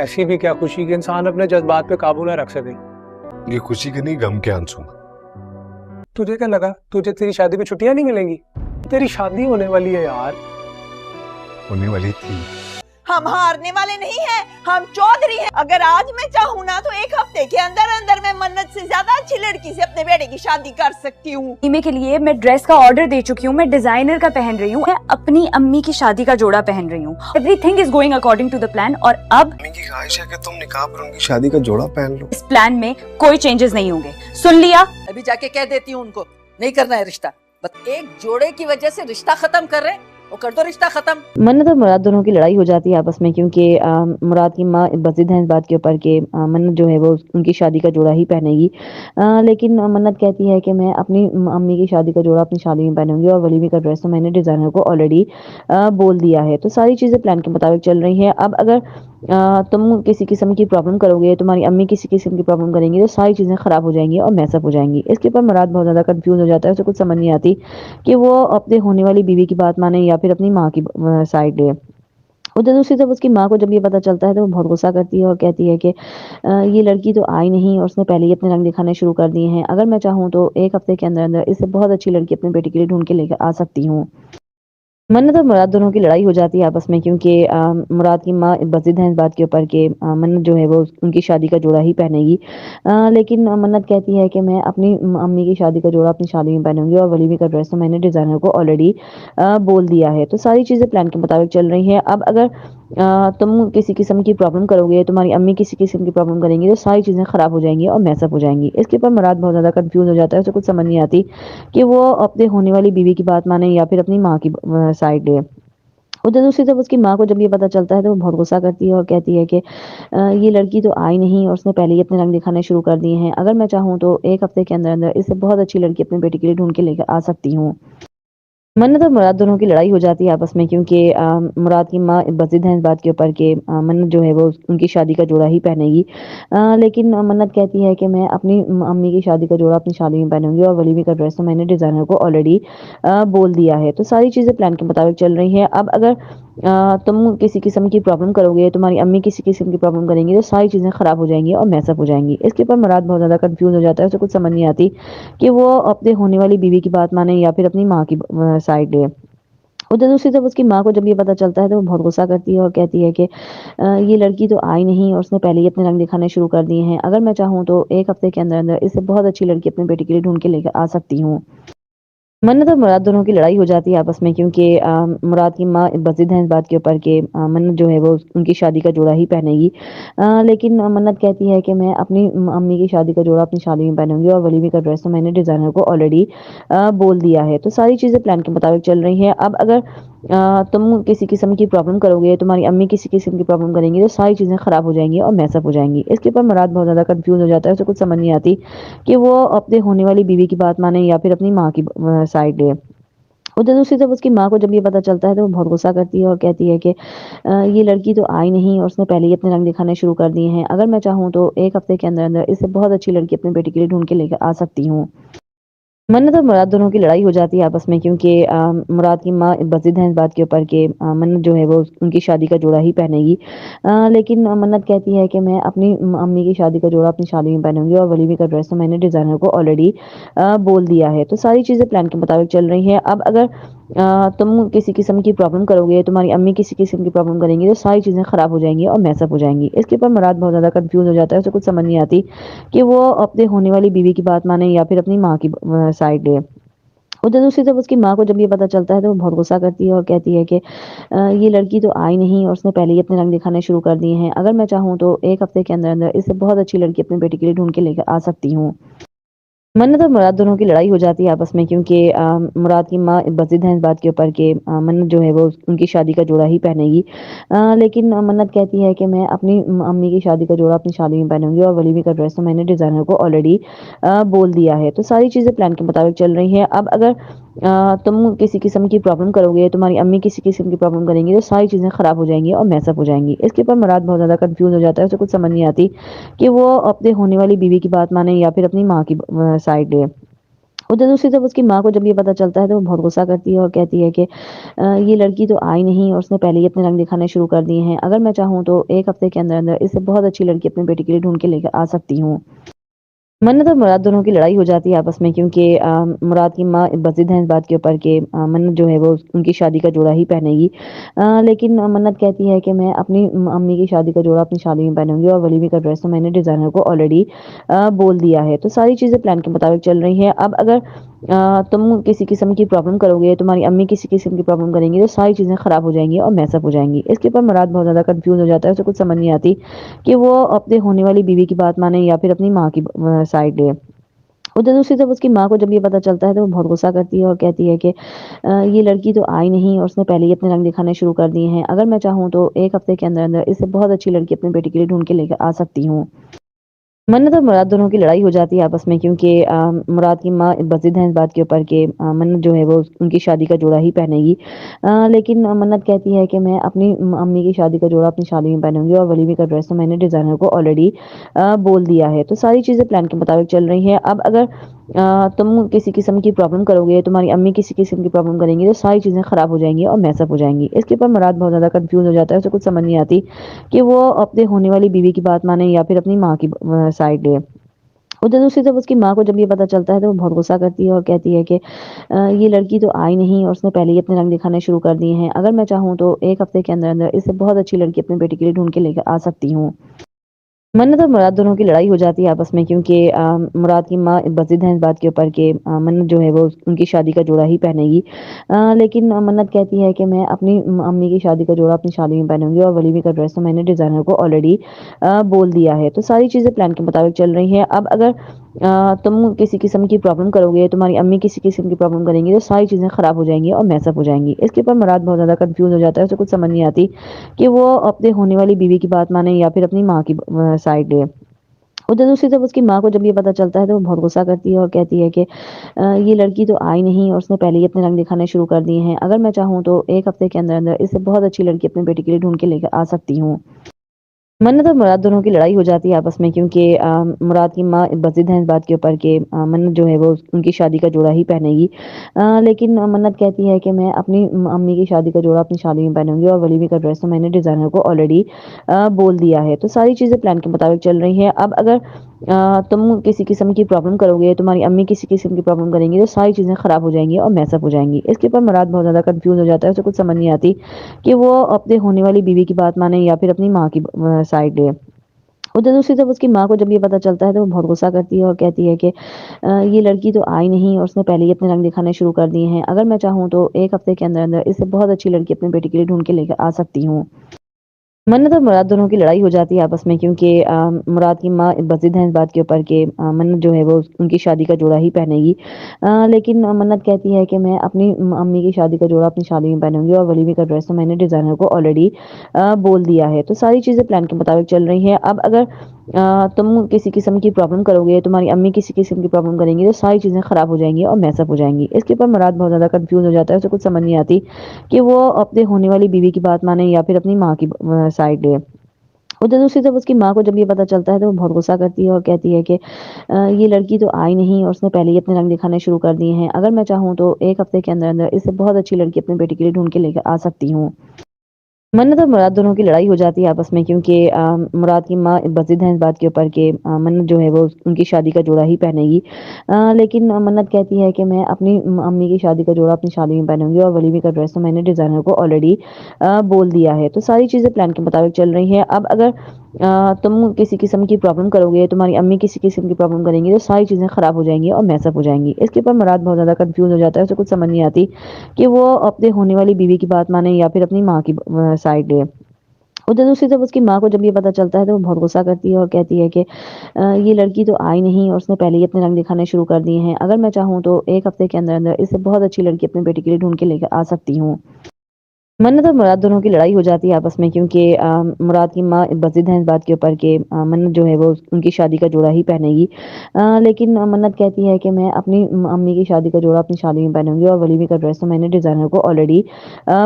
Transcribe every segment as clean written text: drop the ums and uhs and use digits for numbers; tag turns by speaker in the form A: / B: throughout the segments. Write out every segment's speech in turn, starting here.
A: ऐसी भी क्या खुशी कि इंसान अपने जज्बात पे काबू ना रख सके।
B: ये खुशी के नहीं, गम के आंसू।
A: तुझे क्या लगा तुझे तेरी शादी में छुट्टियां नहीं मिलेंगी? तेरी शादी होने वाली है यार।
B: होने वाली थी।
C: हम हारने वाले नहीं हैं, हम चौधरी हैं। अगर आज मैं चाहूँ ना तो एक हफ्ते के अंदर अंदर मैं मन्नत से ज्यादा अच्छी लड़की से अपने बेटे की शादी कर सकती हूँ।
D: ईमे के लिए मैं ड्रेस का ऑर्डर दे चुकी हूँ, मैं डिजाइनर का पहन रही हूँ, मैं अपनी अम्मी की शादी का जोड़ा पहन रही हूँ। Everything is going according to the plan. और अब
B: अम्मी की ख्वाहिश है कि तुम निकाह पर उनकी शादी का जोड़ा पहन लो।
D: इस प्लान में कोई चेंजेस नहीं होंगे, सुन लिया?
E: अभी जाके कह देती हूँ उनको, नहीं करना है रिश्ता। बस एक जोड़े की वजह से रिश्ता खत्म कर रहे हैं, वो कर दो रिश्ता खत्म।
F: मन्नत और मुराद दोनों की लड़ाई हो जाती है आपस में, क्योंकि मुराद की माँ बज़िद है इस बात के ऊपर कि मन्नत जो है वो उनकी शादी का जोड़ा ही पहनेगी। लेकिन मन्नत कहती है कि मैं अपनी अम्मी की शादी का जोड़ा अपनी शादी में पहनूंगी और वलीमे का ड्रेस तो मैंने डिज़ाइनर को ऑलरेडी बोल दिया है। तो सारी चीज़ें प्लान के मुताबिक चल रही हैं। अब अगर तुम किसी किस्म की प्रॉब्लम करोगे, तुम्हारी अम्मी किसी किस्म की प्रॉब्लम करेंगी, तो सारी चीज़ें ख़राब हो जाएंगी और मैसअप हो जाएंगी। इसके ऊपर मुराद बहुत ज़्यादा कंफ्यूज हो जाता है, उसे कुछ समझ नहीं आती कि वो अपने होने वाली बीवी की बात माने या फिर अपनी माँ की साइड ले। उधर दूसरी तरफ उसकी माँ को जब ये पता चलता है तो वो बहुत गुस्सा करती है और कहती है कि ये लड़की तो आई नहीं और उसने पहले ही अपने रंग दिखाने शुरू कर दिए हैं। अगर मैं चाहूँ तो एक हफ्ते के अंदर अंदर इससे बहुत अच्छी लड़की अपने बेटे के लिए ढूंढ के लेकर आ सकती हूँ। मन्नत और मुराद दोनों की लड़ाई हो जाती है आपस में, क्योंकि मुराद की माँ बज़िद है इस बात के ऊपर कि मन्नत जो है वो उनकी शादी का जोड़ा ही पहनेगी। लेकिन मन्नत कहती है कि मैं अपनी अम्मी की शादी का जोड़ा अपनी शादी में पहनूंगी और वलीमे का ड्रेस तो मैंने डिज़ाइनर को ऑलरेडी बोल दिया है। तो सारी चीज़ें प्लान के मुताबिक चल रही हैं। अब अगर तुम किसी किस्म की प्रॉब्लम करोगे, तुम्हारी अम्मी किसी किस्म की प्रॉब्लम करेंगी, तो सारी चीज़ें ख़राब हो जाएंगी और मैसअप हो जाएंगी। इसके ऊपर मुराद बहुत ज़्यादा कंफ्यूज हो जाता है, उसे कुछ समझ नहीं आती कि वो अपने होने वाली बीवी की बात माने या फिर अपनी माँ की साइड ले। उधर दूसरी तरफ उसकी माँ को जब ये पता चलता है तो वो बहुत गुस्सा करती है और कहती है कि ये लड़की तो आई नहीं और उसने पहले ही अपने रंग दिखाने शुरू कर दिए हैं। अगर मैं चाहूँ तो एक हफ्ते के अंदर अंदर इससे बहुत अच्छी लड़की अपने बेटे के लिए ढूंढ के लेकर आ सकती हूँ। मन्नत और मुराद दोनों की लड़ाई हो जाती है आपस में, क्योंकि मुराद की माँ बज़िद है इस बात के ऊपर कि मन्नत जो है वो उनकी शादी का जोड़ा ही पहनेगी। लेकिन मन्नत कहती है कि मैं अपनी अम्मी की शादी का जोड़ा अपनी शादी में पहनूंगी और वलीमे का ड्रेस तो मैंने डिज़ाइनर को ऑलरेडी बोल दिया है। तो सारी चीज़ें प्लान के मुताबिक चल रही हैं। अब अगर तुम किसी किस्म की प्रॉब्लम करोगे, तुम्हारी अम्मी किसी किस्म की प्रॉब्लम करेंगी, तो सारी चीज़ें ख़राब हो जाएंगी और मैसअप हो जाएंगी। इसके ऊपर मुराद बहुत ज़्यादा कंफ्यूज हो जाता है, उसे कुछ समझ नहीं आती कि वो अपने होने वाली बीवी की बात माने या फिर अपनी माँ की साइड ले। उधर दूसरी तरफ उसकी माँ को जब ये पता चलता है तो वो बहुत गुस्सा करती है और कहती है कि ये लड़की तो आई नहीं और उसने पहले ही अपने रंग दिखाने शुरू कर दिए हैं। अगर मैं चाहूँ तो एक हफ्ते के अंदर अंदर इससे बहुत अच्छी लड़की अपने बेटे के लिए ढूंढ के लेकर आ सकती हूँ। मन्नत और मुराद दोनों की लड़ाई हो जाती है आपस में, क्योंकि मुराद की माँ बज़िद है इस बात के ऊपर कि मन्नत जो है वो उनकी शादी का जोड़ा ही पहनेगी। लेकिन मन्नत कहती है कि मैं अपनी अम्मी की शादी का जोड़ा अपनी शादी में पहनूंगी और वलीमे का ड्रेस तो मैंने डिज़ाइनर को ऑलरेडी बोल दिया है। तो सारी चीज़ें प्लान के मुताबिक चल रही हैं। अब अगर तुम किसी किस्म की प्रॉब्लम करोगे, तुम्हारी अम्मी किसी किस्म की प्रॉब्लम करेंगी, तो सारी चीज़ें ख़राब हो जाएंगी और मैसअप हो जाएंगी। इसके ऊपर मुराद बहुत ज़्यादा कंफ्यूज हो जाता है, उसे कुछ समझ नहीं आती कि वो अपने होने वाली बीवी की बात माने या फिर अपनी माँ की साइड ले। उधर दूसरी तरफ उसकी माँ को जब ये पता चलता है तो वो बहुत गुस्सा करती है और कहती है कि ये लड़की तो आई नहीं और उसने पहले ही अपने रंग दिखाने शुरू कर दिए हैं। अगर मैं चाहूँ तो एक हफ्ते के अंदर अंदर इससे बहुत अच्छी लड़की अपने बेटे के लिए ढूंढ के लेकर आ सकती हूँ। मन्नत और मुराद दोनों की लड़ाई हो जाती है आपस में, क्योंकि मुराद की माँ बज़िद है इस बात के ऊपर कि मन्नत जो है वो उनकी शादी का जोड़ा ही पहनेगी। लेकिन मन्नत कहती है कि मैं अपनी अम्मी की शादी का जोड़ा अपनी शादी में पहनूंगी और वलीमे का ड्रेस तो मैंने डिज़ाइनर को ऑलरेडी बोल दिया है। तो सारी चीज़ें प्लान के मुताबिक चल रही हैं। अब अगर तुम किसी किस्म की प्रॉब्लम करोगे, तुम्हारी अम्मी किसी किस्म की प्रॉब्लम करेंगी, तो सारी चीज़ें ख़राब हो जाएंगी और मैसअप हो जाएंगी। इसके ऊपर मुराद बहुत ज़्यादा कंफ्यूज हो जाता है, उसे कुछ समझ नहीं आती कि वो अपने होने वाली बीवी की बात माने या फिर अपनी माँ की साइड ले। उधर दूसरी तरफ उसकी माँ को जब ये पता चलता है तो वो बहुत गुस्सा करती है और कहती है कि ये लड़की तो आई नहीं और उसने पहले ही अपने रंग दिखाने शुरू कर दिए हैं। अगर मैं चाहूँ तो एक हफ्ते के अंदर अंदर इससे बहुत अच्छी लड़की अपने बेटे के लिए ढूंढ के लेकर आ सकती हूँ। मन्नत और मुराद दोनों की लड़ाई हो जाती है आपस में, क्योंकि मुराद की माँ बज़िद है इस बात के ऊपर कि मन्नत जो है वो उनकी शादी का जोड़ा ही पहनेगी। लेकिन मन्नत कहती है कि मैं अपनी अम्मी की शादी का जोड़ा अपनी शादी में पहनूंगी और वलीमे का ड्रेस तो मैंने डिज़ाइनर को ऑलरेडी बोल दिया है। तो सारी चीज़ें प्लान के मुताबिक चल रही हैं। अब अगर तुम किसी किस्म की प्रॉब्लम करोगे, तुम्हारी अम्मी किसी किस्म की प्रॉब्लम करेंगी, तो सारी चीज़ें ख़राब हो जाएंगी और मैसअप हो जाएंगी। इसके ऊपर मुराद बहुत ज़्यादा कंफ्यूज हो जाता है, उसे कुछ समझ नहीं आती कि वो अपने होने वाली बीवी की बात माने या फिर अपनी माँ की साइड ले। ادھر دوسری طرف اس کی ماں کو جب یہ پتہ چلتا ہے تو وہ بہت غصہ کرتی ہے اور کہتی ہے کہ یہ لڑکی تو آئی نہیں اور اس نے پہلے ہی اپنے رنگ دکھانے شروع کر دیے ہیں، اگر میں چاہوں تو ایک ہفتے کے اندر اندر اس سے بہت اچھی لڑکی اپنے بیٹے کے لیے ڈھونڈ کے لے کر آ سکتی ہوں۔ منت اور مراد دونوں کی لڑائی ہو جاتی ہے آپس میں، کیونکہ مراد کی ماں بضد ہیں اس بات کے اوپر کہ منت جو ہے وہ ان کی شادی کا جوڑا ہی پہنے گی، لیکن منت کہتی ہے کہ میں اپنی امی کی شادی کا جوڑا اپنی شادی میں پہنوں گی اور ولیمے کا ڈریس تو میں نے ڈیزائنر کو آلریڈی بول دیا ہے۔ تو ساری چیزیں پلان کے مطابق چل رہی ہیں۔ اب اگر تم کسی قسم کی پرابلم کرو گے، تمہاری امی کسی قسم کی پرابلم کریں گی تو ساری چیزیں خراب ہو جائیں گی اور میس اپ ہو جائیں گی۔ اس کے اوپر مراد بہت زیادہ کنفیوز ہو جاتا ہے، اسے کچھ سمجھ نہیں آتی کہ وہ اپنے ہونے والی بیوی کی بات مانے یا پھر اپنی ماں کی سائڈ لے۔ ادھر دوسری طرف اس کی ماں کو جب یہ پتہ چلتا ہے تو وہ بہت غصہ کرتی ہے اور کہتی ہے کہ یہ لڑکی تو آئی نہیں اور اس نے پہلے ہی اپنے رنگ دکھانے شروع کر دیے ہیں، اگر میں چاہوں تو ایک ہفتے کے اندر اندر اس سے بہت اچھی لڑکی اپنے بیٹے کے لیے ڈھونڈ کے لے کر آ سکتی ہوں۔ منت اور مراد دونوں کی لڑائی ہو جاتی ہے آپس میں، کیونکہ مراد کی ماں بضد ہیں اس بات کے اوپر کہ منت جو ہے وہ ان کی شادی کا جوڑا ہی پہنے گی، لیکن منت کہتی ہے کہ میں اپنی امی کی شادی کا جوڑا اپنی شادی میں پہنوں گی اور ولیمے کا ڈریس تو میں نے ڈیزائنر کو آلریڈی بول دیا ہے۔ تو ساری چیزیں پلان کے مطابق چل رہی ہیں۔ اب اگر تم کسی قسم کی پرابلم کرو گے، تمہاری امی کسی قسم کی پرابلم کریں گی تو ساری چیزیں خراب ہو جائیں گی اور میس اپ ہو جائیں گی۔ اس کے اوپر مراد بہت زیادہ کنفیوز ہو جاتا ہے، اسے کچھ سمجھ نہیں آتی کہ وہ اپنے ہونے والی بیوی کی بات مانے یا پھر اپنی ماں کی سائڈ لے۔ ادھر دوسری طرف اس کی ماں کو جب یہ پتہ چلتا ہے تو وہ بہت غصہ کرتی ہے اور کہتی ہے کہ یہ لڑکی تو آئی نہیں اور اس نے پہلے ہی اپنے رنگ دکھانے شروع کر دیے ہیں، اگر میں چاہوں تو ایک ہفتے کے اندر اندر اس سے بہت اچھی لڑکی اپنے بیٹے کے لیے ڈھونڈ کے لے کر آ سکتی ہوں۔ منت اور مراد دونوں کی لڑائی ہو جاتی ہے آپس میں، کیونکہ مراد کی ماں بضد ہیں اس بات کے اوپر کہ منت جو ہے وہ ان کی شادی کا جوڑا ہی پہنے گی، لیکن منت کہتی ہے کہ میں اپنی امی کی شادی کا جوڑا اپنی شادی میں پہنوں گی اور ولیمے کا ڈریس تو میں نے ڈیزائنر کو آلریڈی بول دیا ہے۔ تو ساری چیزیں پلان کے مطابق چل رہی ہیں۔ اب اگر تم کسی قسم کی پرابلم کرو گے، تمہاری امی کسی قسم کی پرابلم کریں گی تو ساری چیزیں خراب ہو جائیں گی اور میس اپ ہو جائیں گی۔ اس کے اوپر مراد بہت زیادہ کنفیوز ہو جاتا ہے، اسے کچھ سمجھ نہیں آتی کہ وہ اپنے ہونے والی بیوی کی بات مانے یا پھر اپنی ماں کی سائڈ لے۔ ادھر دوسری طرف اس کی ماں کو جب یہ پتہ چلتا ہے تو وہ بہت غصہ کرتی ہے اور کہتی ہے کہ یہ لڑکی تو آئی نہیں اور اس نے پہلے ہی اپنے رنگ دکھانے شروع کر دیے ہیں، اگر میں چاہوں تو ایک ہفتے کے اندر اندر اس سے بہت اچھی لڑکی اپنے بیٹے کے لیے ڈھونڈ کے لے کر آ سکتی ہوں۔ منت اور مراد دونوں کی لڑائی ہو جاتی ہے آپس میں، کیونکہ مراد کی ماں بضد ہیں اس بات کے اوپر کہ منت جو ہے وہ ان کی شادی کا جوڑا ہی پہنے گی، لیکن منت کہتی ہے کہ میں اپنی امی کی شادی کا جوڑا اپنی شادی میں پہنوں گی اور ولیمے کا ڈریس تو میں نے ڈیزائنر کو آلریڈی بول دیا ہے۔ تو ساری چیزیں پلان کے مطابق چل رہی ہیں۔ اب اگر تم کسی قسم کی پرابلم کرو گے، تمہاری امی کسی قسم کی پرابلم کریں گی تو ساری چیزیں خراب ہو جائیں گی اور میس اپ ہو جائیں گی۔ اس کے اوپر مراد بہت زیادہ کنفیوز ہو جاتا ہے، اسے کچھ سمجھ نہیں آتی کہ وہ اپنے ہونے والی بیوی کی بات مانے یا پھر اپنی ماں کی سائڈ لے۔ ادھر دوسری طرف اس کی ماں کو جب یہ پتہ چلتا ہے تو وہ بہت غصہ کرتی ہے اور کہتی ہے کہ یہ لڑکی تو آئی نہیں اور اس نے پہلے ہی اپنے رنگ دکھانے شروع کر دیے ہیں، اگر میں چاہوں تو ایک ہفتے کے اندر اندر اس سے بہت اچھی لڑکی اپنے بیٹے کے لیے ڈھونڈ کے لے کر آ سکتی ہوں۔ منت اور مراد دونوں کی لڑائی ہو جاتی ہے آپس میں، کیونکہ مراد کی ماں بضد ہیں اس بات کے اوپر کہ منت جو ہے وہ ان کی شادی کا جوڑا ہی پہنے گی، لیکن منت کہتی ہے کہ میں اپنی امی کی شادی کا جوڑا اپنی شادی میں پہنوں گی اور ولیمے کا ڈریس تو میں نے ڈیزائنر کو آلریڈی بول دیا ہے۔ تو ساری چیزیں پلان کے مطابق چل رہی ہیں۔ اب اگر تم کسی قسم کی پرابلم کرو گے، تمہاری امی کسی قسم کی پرابلم کریں گی تو ساری چیزیں خراب ہو جائیں گی اور میس اپ ہو جائیں گی۔ اس کے اوپر مراد بہت زیادہ کنفیوز ہو جاتا ہے، اسے کچھ سمجھ نہیں آتی کہ وہ اپنے ہونے والی بیوی کی بات مانے یا پھر اپنی ماں کی سائڈ لے۔ ادھر دوسری طرف اس کی ماں کو جب یہ پتہ چلتا ہے تو وہ بہت غصہ کرتی ہے اور کہتی ہے کہ یہ لڑکی تو آئی نہیں اور اس نے پہلے ہی اپنے رنگ دکھانے شروع کر دیے ہیں، اگر میں چاہوں تو ایک ہفتے کے اندر اندر اس سے بہت اچھی لڑکی اپنے بیٹے کے لیے ڈھونڈ کے لے کر آ سکتی ہوں۔ منت اور مراد دونوں کی لڑائی ہو جاتی ہے آپس میں، کیونکہ مراد کی ماں بضد ہیں اس بات کے اوپر کہ منت جو ہے وہ ان کی شادی کا جوڑا ہی پہنے گی، لیکن منت کہتی ہے کہ میں اپنی امی کی شادی کا جوڑا اپنی شادی میں پہنوں گی اور ولیمے کا ڈریس تو میں نے ڈیزائنر کو آلریڈی بول دیا ہے۔ تو ساری چیزیں پلان کے مطابق چل رہی ہیں۔ اب اگر تم کسی قسم کی پرابلم کرو گے، تمہاری امی کسی قسم کی پرابلم کریں گی تو ساری چیزیں خراب ہو جائیں گی اور میس اپ ہو جائیں گی۔ اس کے اوپر مراد بہت زیادہ کنفیوز ہو جاتا ہے، اسے کچھ سمجھ نہیں آتی کہ وہ اپنے ہونے والی بیوی کی بات مانے یا پھر اپنی ماں کی سائڈ لے۔ ادھر دوسری طرف اس کی ماں کو جب یہ پتہ چلتا ہے تو وہ بہت غصہ کرتی ہے اور کہتی ہے کہ یہ لڑکی تو آئی نہیں اور اس نے پہلے ہی اپنے رنگ دکھانے شروع کر دیے ہیں، اگر میں چاہوں تو ایک ہفتے کے اندر اندر اس سے بہت اچھی لڑکی اپنے بیٹے کے لیے ڈھونڈ کے لے کر آ سکتی ہوں۔ منت اور مراد دونوں کی لڑائی ہو جاتی ہے آپس میں، کیونکہ مراد کی ماں بضد ہیں اس بات کے اوپر کہ منت جو ہے وہ ان کی شادی کا جوڑا ہی پہنے گی، لیکن منت کہتی ہے کہ میں اپنی امی کی شادی کا جوڑا اپنی شادی میں پہنوں گی اور ولیمے کا ڈریس تو میں نے ڈیزائنر کو آلریڈی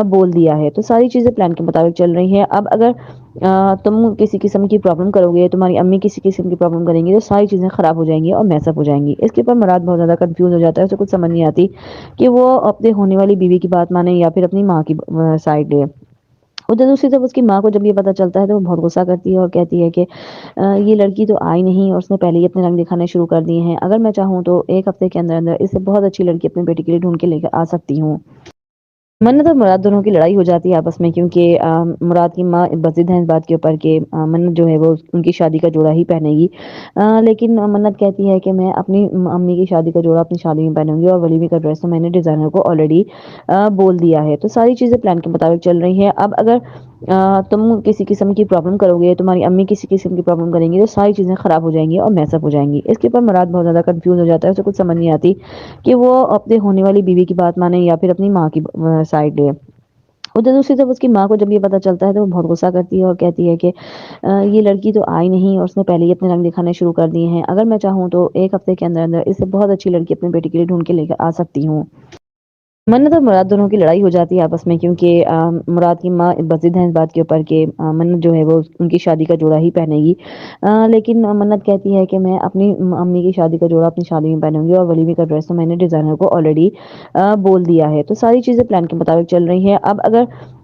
F: بول دیا ہے۔ تو ساری چیزیں پلان کے مطابق چل رہی ہیں۔ اب اگر तुम किसी किस्म की प्रॉब्लम करोगे, तुम्हारी अम्मी किसी किस्म की प्रॉब्लम करेंगी तो सारी चीज़ें ख़राब हो जाएंगी और मैसअप हो जाएंगी। इसके ऊपर मुराद बहुत ज़्यादा कंफ्यूज हो जाता है, उसे कुछ समझ नहीं आती कि वो अपने होने वाली बीवी की बात माने या फिर अपनी माँ की साइड ले। उधर दूसरी तरफ उसकी माँ को जब ये पता चलता है तो वो बहुत गुस्सा करती है और कहती है कि ये लड़की तो आई नहीं और उसने पहले ही अपने रंग दिखाने शुरू कर दिए हैं। अगर मैं चाहूँ तो एक हफ्ते के अंदर अंदर इससे बहुत अच्छी लड़की अपने बेटे के लिए ढूंढ के लेकर आ सकती हूँ। मन्नत और मुराद दोनों की लड़ाई हो जाती है आपस में, क्योंकि मुराद की माँ बज़िद हैं इस बात के ऊपर कि मन्नत जो है वो उनकी शादी का जोड़ा ही पहनेगी। लेकिन मन्नत कहती है कि मैं अपनी अम्मी की शादी का जोड़ा अपनी शादी में पहनूंगी और वलीमे का ड्रेस तो मैंने डिज़ाइनर को ऑलरेडी बोल दिया है। तो सारी चीज़ें प्लान के मुताबिक चल रही हैं। अब अगर तुम किसी किस्म की प्रॉब्लम करोगे, तुम्हारी अम्मी किसी किस्म की प्रॉब्लम करेंगी तो सारी चीज़ें ख़राब हो जाएंगी और मैसअप हो जाएंगी। इसके ऊपर मुराद बहुत ज़्यादा कंफ्यूज हो जाता है, उसे कुछ समझ नहीं आती कि वो अपने होने वाली बीवी की बात माने या फिर अपनी माँ की साइड ले। उधर दूसरी तरफ उसकी माँ को जब ये पता चलता है तो वो बहुत गुस्सा करती है और कहती है कि ये लड़की तो आई नहीं और उसने पहले ही अपने रंग दिखाने शुरू कर दिए हैं। अगर मैं चाहूँ तो एक हफ्ते के अंदर अंदर इससे बहुत अच्छी लड़की अपने बेटे के लिए ढूंढ के लेकर आ सकती हूँ। मन्नत और मुराद दोनों की लड़ाई हो जाती है आपस में, क्योंकि मुराद की माँ बज़िद हैं इस बात के ऊपर कि मन्नत जो है वो उनकी शादी का जोड़ा ही पहनेगी। लेकिन मन्नत कहती है कि मैं अपनी अम्मी की शादी का जोड़ा अपनी शादी में पहनूंगी और वलीमे का ड्रेस तो मैंने डिज़ाइनर को ऑलरेडी बोल दिया है। तो सारी चीज़ें प्लान के मुताबिक चल रही हैं। अब अगर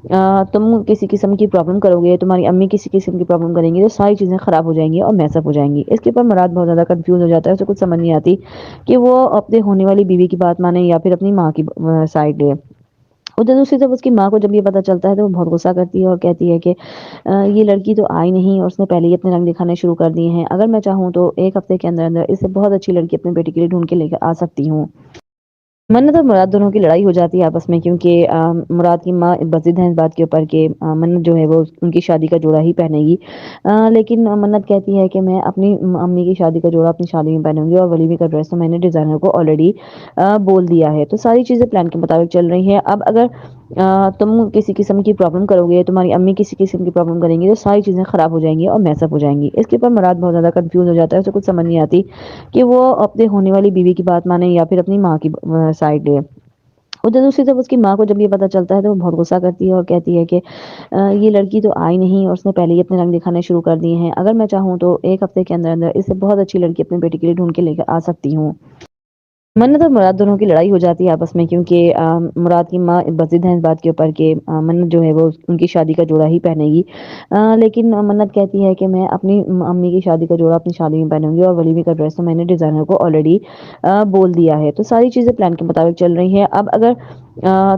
F: तुम किसी किस्म की प्रॉब्लम करोगे, तुम्हारी अम्मी किसी किस्म की प्रॉब्लम करेंगी तो सारी चीज़ें ख़राब हो जाएंगी और मैसअप हो जाएंगी। इसके ऊपर मुराद बहुत ज़्यादा कंफ्यूज हो जाता है, उसे कुछ समझ नहीं आती कि वो अपने होने वाली बीवी की बात माने या फिर अपनी माँ की साइड ले। उधर दूसरी तरफ उसकी माँ को जब ये पता चलता है तो वो बहुत गुस्सा करती है और कहती है कि ये लड़की तो आई नहीं और उसने पहले ही अपने रंग दिखाने शुरू कर दिए हैं। अगर मैं चाहूँ तो एक हफ्ते के अंदर अंदर इससे बहुत अच्छी लड़की अपने बेटे के लिए ढूंढ के लेकर आ सकती हूँ। मन्नत और मुराद दोनों की लड़ाई हो जाती है आपस में, क्योंकि मुराद की माँ बज़िद हैं इस बात के ऊपर कि मन्नत जो है वो उनकी शादी का जोड़ा ही पहनेगी। लेकिन मन्नत कहती है कि मैं अपनी अम्मी की शादी का जोड़ा अपनी शादी में पहनूंगी और वलीमे का ड्रेस तो मैंने डिज़ाइनर को ऑलरेडी बोल दिया है। तो सारी चीज़ें प्लान के मुताबिक चल रही हैं। अब अगर तुम किसी किस्म की प्रॉब्लम करोगे, तुम्हारी अम्मी किसी किस्म की प्रॉब्लम करेंगी तो सारी चीज़ें ख़राब हो जाएंगी और मैसअप हो जाएंगी। इसके ऊपर मुराद बहुत ज़्यादा कंफ्यूज हो जाता है, उसे कुछ समझ नहीं आती कि वो अपने होने वाली बीवी की बात माने या फिर अपनी माँ की साइड ले। उधर दूसरी तरफ उसकी माँ को जब ये पता चलता है तो वो बहुत गुस्सा करती है और कहती है कि ये लड़की तो आई नहीं और उसने पहले ही अपने रंग दिखाने शुरू कर दिए हैं। अगर मैं चाहूँ तो एक हफ्ते के अंदर अंदर इससे बहुत अच्छी लड़की अपने बेटे के लिए ढूंढ के लेकर आ सकती हूँ। मन्नत और मुराद दोनों की लड़ाई हो जाती है आपस में, क्योंकि मुराद की माँ बज़िद हैं इस बात के ऊपर कि मन्नत जो है वो उनकी शादी का जोड़ा ही पहनेगी। लेकिन मन्नत कहती है कि मैं अपनी अम्मी की शादी का जोड़ा अपनी शादी में पहनूंगी और वलीमे का ड्रेस तो मैंने डिज़ाइनर को ऑलरेडी बोल दिया है। तो सारी चीज़ें प्लान के मुताबिक चल रही हैं। अब अगर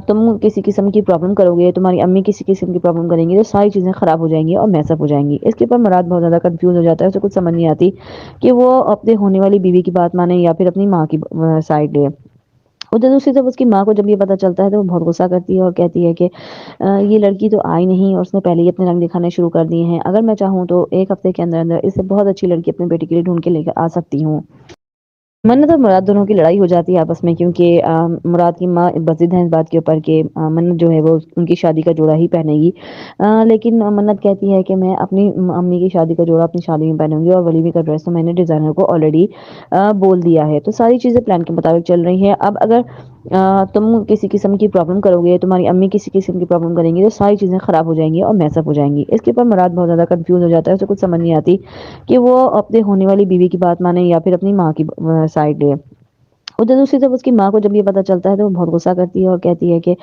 F: तुम किसी किस्म की प्रॉब्लम करोगे, तुम्हारी अम्मी किसी किस्म की प्रॉब्लम करेंगी तो सारी चीज़ें ख़राब हो जाएंगी और मैसअप हो जाएंगी। इसके ऊपर मुराद बहुत ज़्यादा कंफ्यूज हो जाता है, उसे कुछ समझ नहीं आती कि वो अपने होने वाली बीवी की बात माने या फिर अपनी माँ की साइड ले। उधर दूसरी तरफ उसकी माँ को जब ये पता चलता है तो वो बहुत गुस्सा करती है और कहती है कि ये लड़की तो आई नहीं और उसने पहले ही अपने रंग दिखाने शुरू कर दिए हैं। अगर मैं चाहूँ तो एक हफ्ते के अंदर अंदर इससे बहुत अच्छी लड़की अपने बेटे के लिए ढूंढ के लेकर आ सकती हूँ। मन्नत और मुराद दोनों की लड़ाई हो जाती है आपस में, क्योंकि मुराद की माँ बज़िद हैं इस बात के ऊपर कि मन्नत जो है वो उनकी शादी का जोड़ा ही पहनेगी। लेकिन मन्नत कहती है कि मैं अपनी अम्मी की शादी का जोड़ा अपनी शादी में पहनूंगी और वलीमे का ड्रेस तो मैंने डिज़ाइनर को ऑलरेडी बोल दिया है। तो सारी चीज़ें प्लान के मुताबिक चल रही हैं। अब अगर तुम किसी किस्म की प्रॉब्लम करोगे, तुम्हारी अम्मी किसी किस्म की प्रॉब्लम करेंगी तो सारी चीज़ें ख़राब हो जाएंगी और मैसअप हो जाएंगी। इसके ऊपर मुराद बहुत ज़्यादा कंफ्यूज हो जाता है, उसे कुछ समझ नहीं आती कि वो अपने होने वाली बीवी की बात माने या फिर अपनी माँ की साइड ले। उधर दूसरी तरफ उसकी माँ को जब ये पता चलता है तो वो बहुत गुस्सा करती है और कहती है कि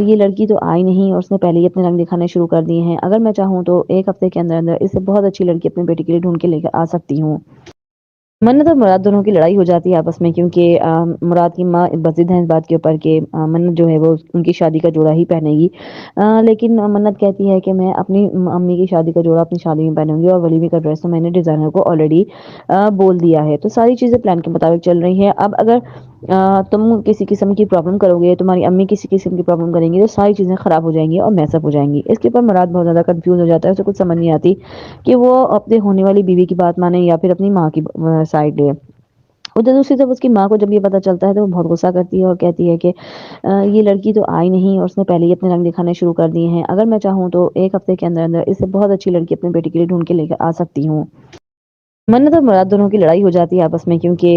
F: ये लड़की तो आई नहीं और उसने पहले ही अपने रंग दिखाने शुरू कर दिए हैं। अगर मैं चाहूँ तो एक हफ्ते के अंदर अंदर इससे बहुत अच्छी लड़की अपने बेटे के लिए ढूंढ के लेकर आ सकती हूँ। मन्नत और मुराद दोनों की लड़ाई हो जाती है आपस में, क्योंकि मुराद की माँ बज़िद हैं इस बात के ऊपर कि मन्नत जो है वो उनकी शादी का जोड़ा ही पहनेगी। लेकिन मन्नत कहती है कि मैं अपनी अम्मी की शादी का जोड़ा अपनी शादी में पहनूंगी और वलीमे का ड्रेस तो मैंने डिज़ाइनर को ऑलरेडी बोल दिया है। तो सारी चीज़ें प्लान के मुताबिक चल रही हैं। अब अगर तुम किसी किस्म की प्रॉब्लम करोगे, तुम्हारी अम्मी किसी किस्म की प्रॉब्लम करेंगी तो सारी चीज़ें ख़राब हो जाएंगी और मैसअप हो जाएंगी। इसके ऊपर मुराद बहुत ज़्यादा कंफ्यूज हो जाता है, उसे कुछ समझ नहीं आती कि वो अपने होने वाली बीवी की बात माने या फिर अपनी माँ की साइड ले। उधर दूसरी तरफ उसकी माँ को जब ये पता चलता है तो वो बहुत गुस्सा करती है और कहती है कि ये लड़की तो आई नहीं और उसने पहले ही अपने रंग दिखाने शुरू कर दिए हैं। अगर मैं चाहूँ तो एक हफ्ते के अंदर अंदर इससे बहुत अच्छी लड़की अपने बेटे के लिए ढूंढ के लेकर आ सकती हूँ। मन्नत और मुराद दोनों की लड़ाई हो जाती है आपस में, क्योंकि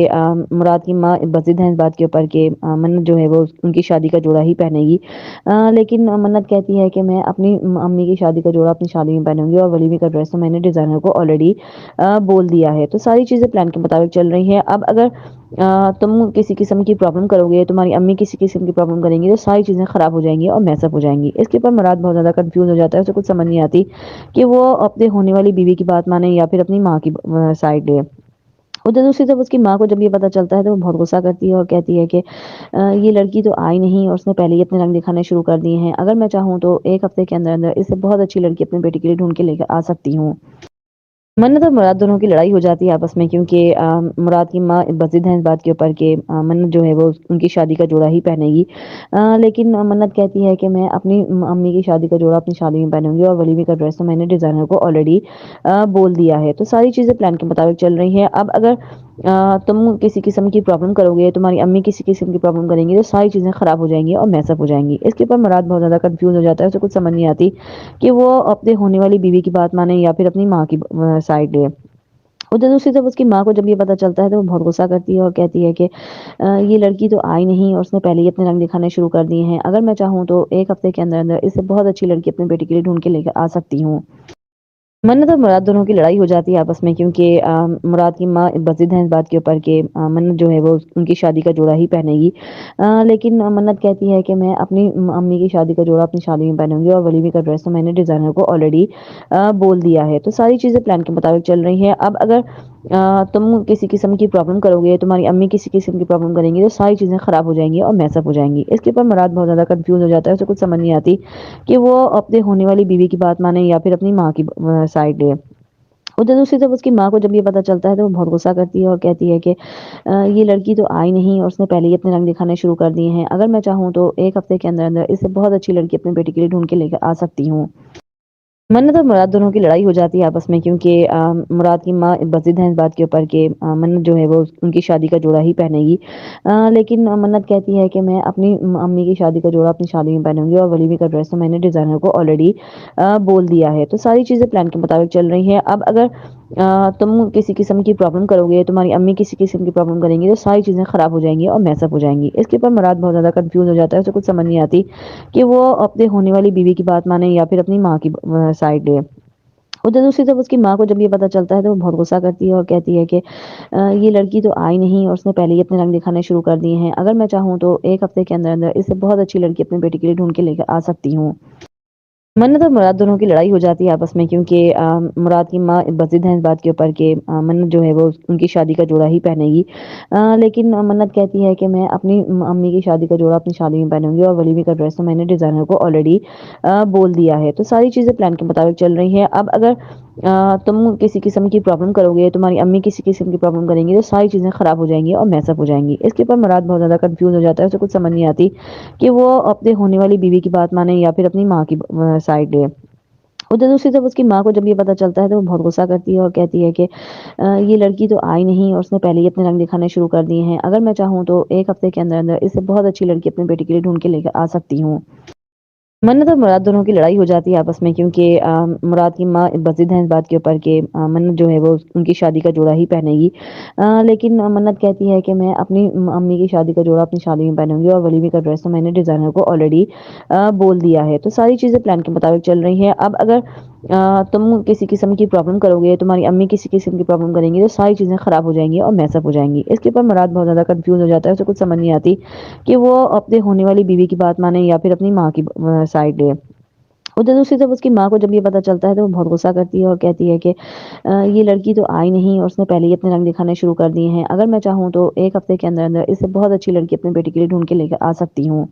F: मुराद की माँ बज़िद हैं इस बात के ऊपर कि मन्नत जो है वो उनकी शादी का जोड़ा ही पहनेगी। लेकिन मन्नत कहती है कि मैं अपनी अम्मी की शादी का जोड़ा अपनी शादी में पहनूंगी, और वलीमे का ड्रेस तो मैंने डिज़ाइनर को ऑलरेडी बोल दिया है। तो सारी चीज़ें प्लान के मुताबिक चल रही हैं। अब अगर तुम किसी किस्म की प्रॉब्लम करोगे, तुम्हारी अम्मी किसी किस्म की प्रॉब्लम करेंगी, तो सारी चीज़ें ख़राब हो जाएंगी और मैसअप हो जाएंगी। इसके ऊपर मुराद बहुत ज़्यादा कंफ्यूज हो जाता है, उसे कुछ समझ नहीं आती कि वो अपने होने वाली बीवी की बात माने या फिर अपनी माँ की साइड ले। उधर दूसरी तरफ उसकी माँ को जब ये पता चलता है तो वो बहुत गुस्सा करती है और कहती है कि ये लड़की तो आई नहीं और उसने पहले ही अपने रंग दिखाने शुरू कर दिए हैं। अगर मैं चाहूँ तो एक हफ्ते के अंदर अंदर इससे बहुत अच्छी लड़की अपने बेटी के लिए ढूंढ के लेकर आ सकती हूँ। मन्नत और मुराद दोनों की लड़ाई हो जाती है आपस में, क्योंकि मुराद की माँ बज़िद हैं इस बात के ऊपर कि मन्नत जो है वो उनकी शादी का जोड़ा ही पहनेगी। लेकिन मन्नत कहती है कि मैं अपनी अम्मी की शादी का जोड़ा अपनी शादी में पहनूंगी, और वलीमे का ड्रेस तो मैंने डिज़ाइनर को ऑलरेडी बोल दिया है। तो सारी चीज़ें प्लान के मुताबिक चल रही हैं। अब अगर तुम किसी किस्म की प्रॉब्लम करोगे, तुम्हारी अम्मी किसी किस्म की प्रॉब्लम करेंगी, तो सारी चीज़ें ख़राब हो जाएंगी और मैसअप हो जाएंगी। इसके ऊपर मुराद बहुत ज़्यादा कंफ्यूज हो जाता है, उसे कुछ समझ नहीं आती कि वो अपने होने वाली बीवी की बात माने या फिर अपनी माँ की साइड ले। उधर दूसरी तरफ उसकी माँ को जब ये पता चलता है तो वो बहुत गुस्सा करती है और कहती है कि ये लड़की तो आई नहीं और उसने पहले ही अपने रंग दिखाने शुरू कर दिए हैं। अगर मैं चाहूँ तो एक हफ्ते के अंदर अंदर इससे बहुत अच्छी लड़की अपने बेटी के लिए ढूंढ के लेकर आ सकती हूँ। मन्नत और मुराद दोनों की लड़ाई हो जाती है आपस में, क्योंकि मुराद की माँ बज़िद हैं इस बात के ऊपर कि मन्नत जो है वो उनकी शादी का जोड़ा ही पहनेगी। लेकिन मन्नत कहती है कि मैं अपनी अम्मी की शादी का जोड़ा अपनी शादी में पहनूंगी, और वलीमे का ड्रेस तो मैंने डिज़ाइनर को ऑलरेडी बोल दिया है। तो सारी चीज़ें प्लान के मुताबिक चल रही हैं। अब अगर तुम किसी किस्म की प्रॉब्लम करोगे, तुम्हारी अम्मी किसी किस्म की प्रॉब्लम करेंगी, तो सारी चीज़ें ख़राब हो जाएंगी और मैसअप हो जाएंगी। इसके ऊपर मुराद बहुत ज़्यादा कंफ्यूज हो जाता है, उसे कुछ समझ नहीं आती कि वो अपने होने वाली बीवी की बात माने या फिर अपनी माँ की साइड ले। उधर दूसरी तरफ उसकी माँ को जब ये पता चलता है तो वो बहुत गुस्सा करती है और कहती है कि ये लड़की तो आई नहीं और उसने पहले ही अपने रंग दिखाने शुरू कर दिए हैं। अगर मैं चाहूँ तो एक हफ्ते के अंदर अंदर इससे बहुत अच्छी लड़की अपने बेटी के लिए ढूंढ के लेकर आ सकती हूँ। मन्नत और मुराद दोनों की लड़ाई हो जाती है आपस में, क्योंकि मुराद की माँ बज़िद हैं इस बात के ऊपर कि मन्नत जो है वो उनकी शादी का जोड़ा ही पहनेगी। लेकिन मन्नत कहती है कि मैं अपनी अम्मी की शादी का जोड़ा अपनी शादी में पहनूंगी, और वलीमे का ड्रेस तो मैंने डिज़ाइनर को ऑलरेडी बोल दिया है। तो सारी चीज़ें प्लान के मुताबिक चल रही हैं। अब अगर तुम किसी किस्म की प्रॉब्लम करोगे, तुम्हारी अम्मी किसी किस्म की प्रॉब्लम करेंगी, तो सारी चीज़ें ख़राब हो जाएंगी और मैसअप हो जाएंगी। इसके ऊपर मुराद बहुत ज़्यादा कंफ्यूज हो जाता है, उसे कुछ समझ नहीं आती कि वो अपने होने वाली बीवी की बात माने या फिर अपनी माँ की साइड ले। उधर दूसरी तरफ उसकी माँ को जब ये पता चलता है तो वो बहुत गुस्सा करती है और कहती है कि ये लड़की तो आई नहीं और उसने पहले ही अपने रंग दिखाने शुरू कर दिए हैं। अगर मैं चाहूँ तो एक हफ्ते के अंदर अंदर इससे बहुत अच्छी लड़की अपने बेटी के लिए ढूंढ के लेकर आ सकती हूँ। मन्नत और मुराद दोनों की लड़ाई हो जाती है आपस में, क्योंकि मुराद की माँ बज़िद हैं इस बात के ऊपर कि मन्नत जो है वो उनकी शादी का जोड़ा ही पहनेगी। लेकिन मन्नत कहती है कि मैं अपनी अम्मी की शादी का जोड़ा अपनी शादी में पहनूंगी, और वलीमे का ड्रेस तो मैंने डिज़ाइनर को ऑलरेडी बोल दिया है। तो सारी चीज़ें प्लान के मुताबिक चल रही हैं। अब अगर तुम किसी किस्म की प्रॉब्लम करोगे, तुम्हारी अम्मी किसी किस्म की प्रॉब्लम करेंगी, तो सारी चीज़ें ख़राब हो जाएंगी और मैसअप हो जाएंगी। इसके ऊपर मुराद बहुत ज़्यादा कंफ्यूज हो जाता है, उसे कुछ समझ नहीं आती कि वो अपने होने वाली बीवी की बात माने या फिर अपनी माँ की साइड ले। उधर दूसरी तरफ उसकी माँ को जब ये पता चलता है तो वो बहुत गुस्सा करती है और कहती है कि ये लड़की तो आई नहीं और उसने पहले ही अपने रंग दिखाने शुरू कर दिए हैं। अगर मैं चाहूँ तो एक हफ्ते के अंदर अंदर इससे बहुत अच्छी लड़की अपने बेटी के लिए ढूंढ के लेकर आ सकती हूँ। मन्नत और मुराद दोनों की लड़ाई हो जाती है आपस में, क्योंकि मुराद की माँ बज़िद हैं इस बात के ऊपर कि मन्नत जो है वो उनकी शादी का जोड़ा ही पहनेगी। लेकिन मन्नत कहती है कि मैं अपनी अम्मी की शादी का जोड़ा अपनी शादी में पहनूंगी, और वलीमे का ड्रेस तो मैंने डिज़ाइनर को ऑलरेडी बोल दिया है। तो सारी चीज़ें प्लान के मुताबिक चल रही हैं। अब अगर तुम किसी किस्म की प्रॉब्लम करोगे, तुम्हारी अम्मी किसी किस्म की प्रॉब्लम करेंगी, तो सारी चीज़ें ख़राब हो जाएंगी और मैसअप हो जाएंगी। इसके ऊपर मुराद बहुत ज़्यादा कंफ्यूज हो जाता है, उसे कुछ समझ नहीं आती कि वो अपने होने वाली बीवी की बात माने या फिर अपनी माँ की साइड ले। उधर दूसरी तरफ उसकी माँ को जब ये पता चलता है तो वो बहुत गुस्सा करती है और कहती है कि ये लड़की तो आई नहीं और उसने पहले ही अपने रंग दिखाने शुरू कर दिए हैं। अगर मैं चाहूँ तो एक हफ्ते के अंदर अंदर इससे बहुत अच्छी लड़की अपने बेटी के लिए ढूंढ के लेकर आ सकती हूँ।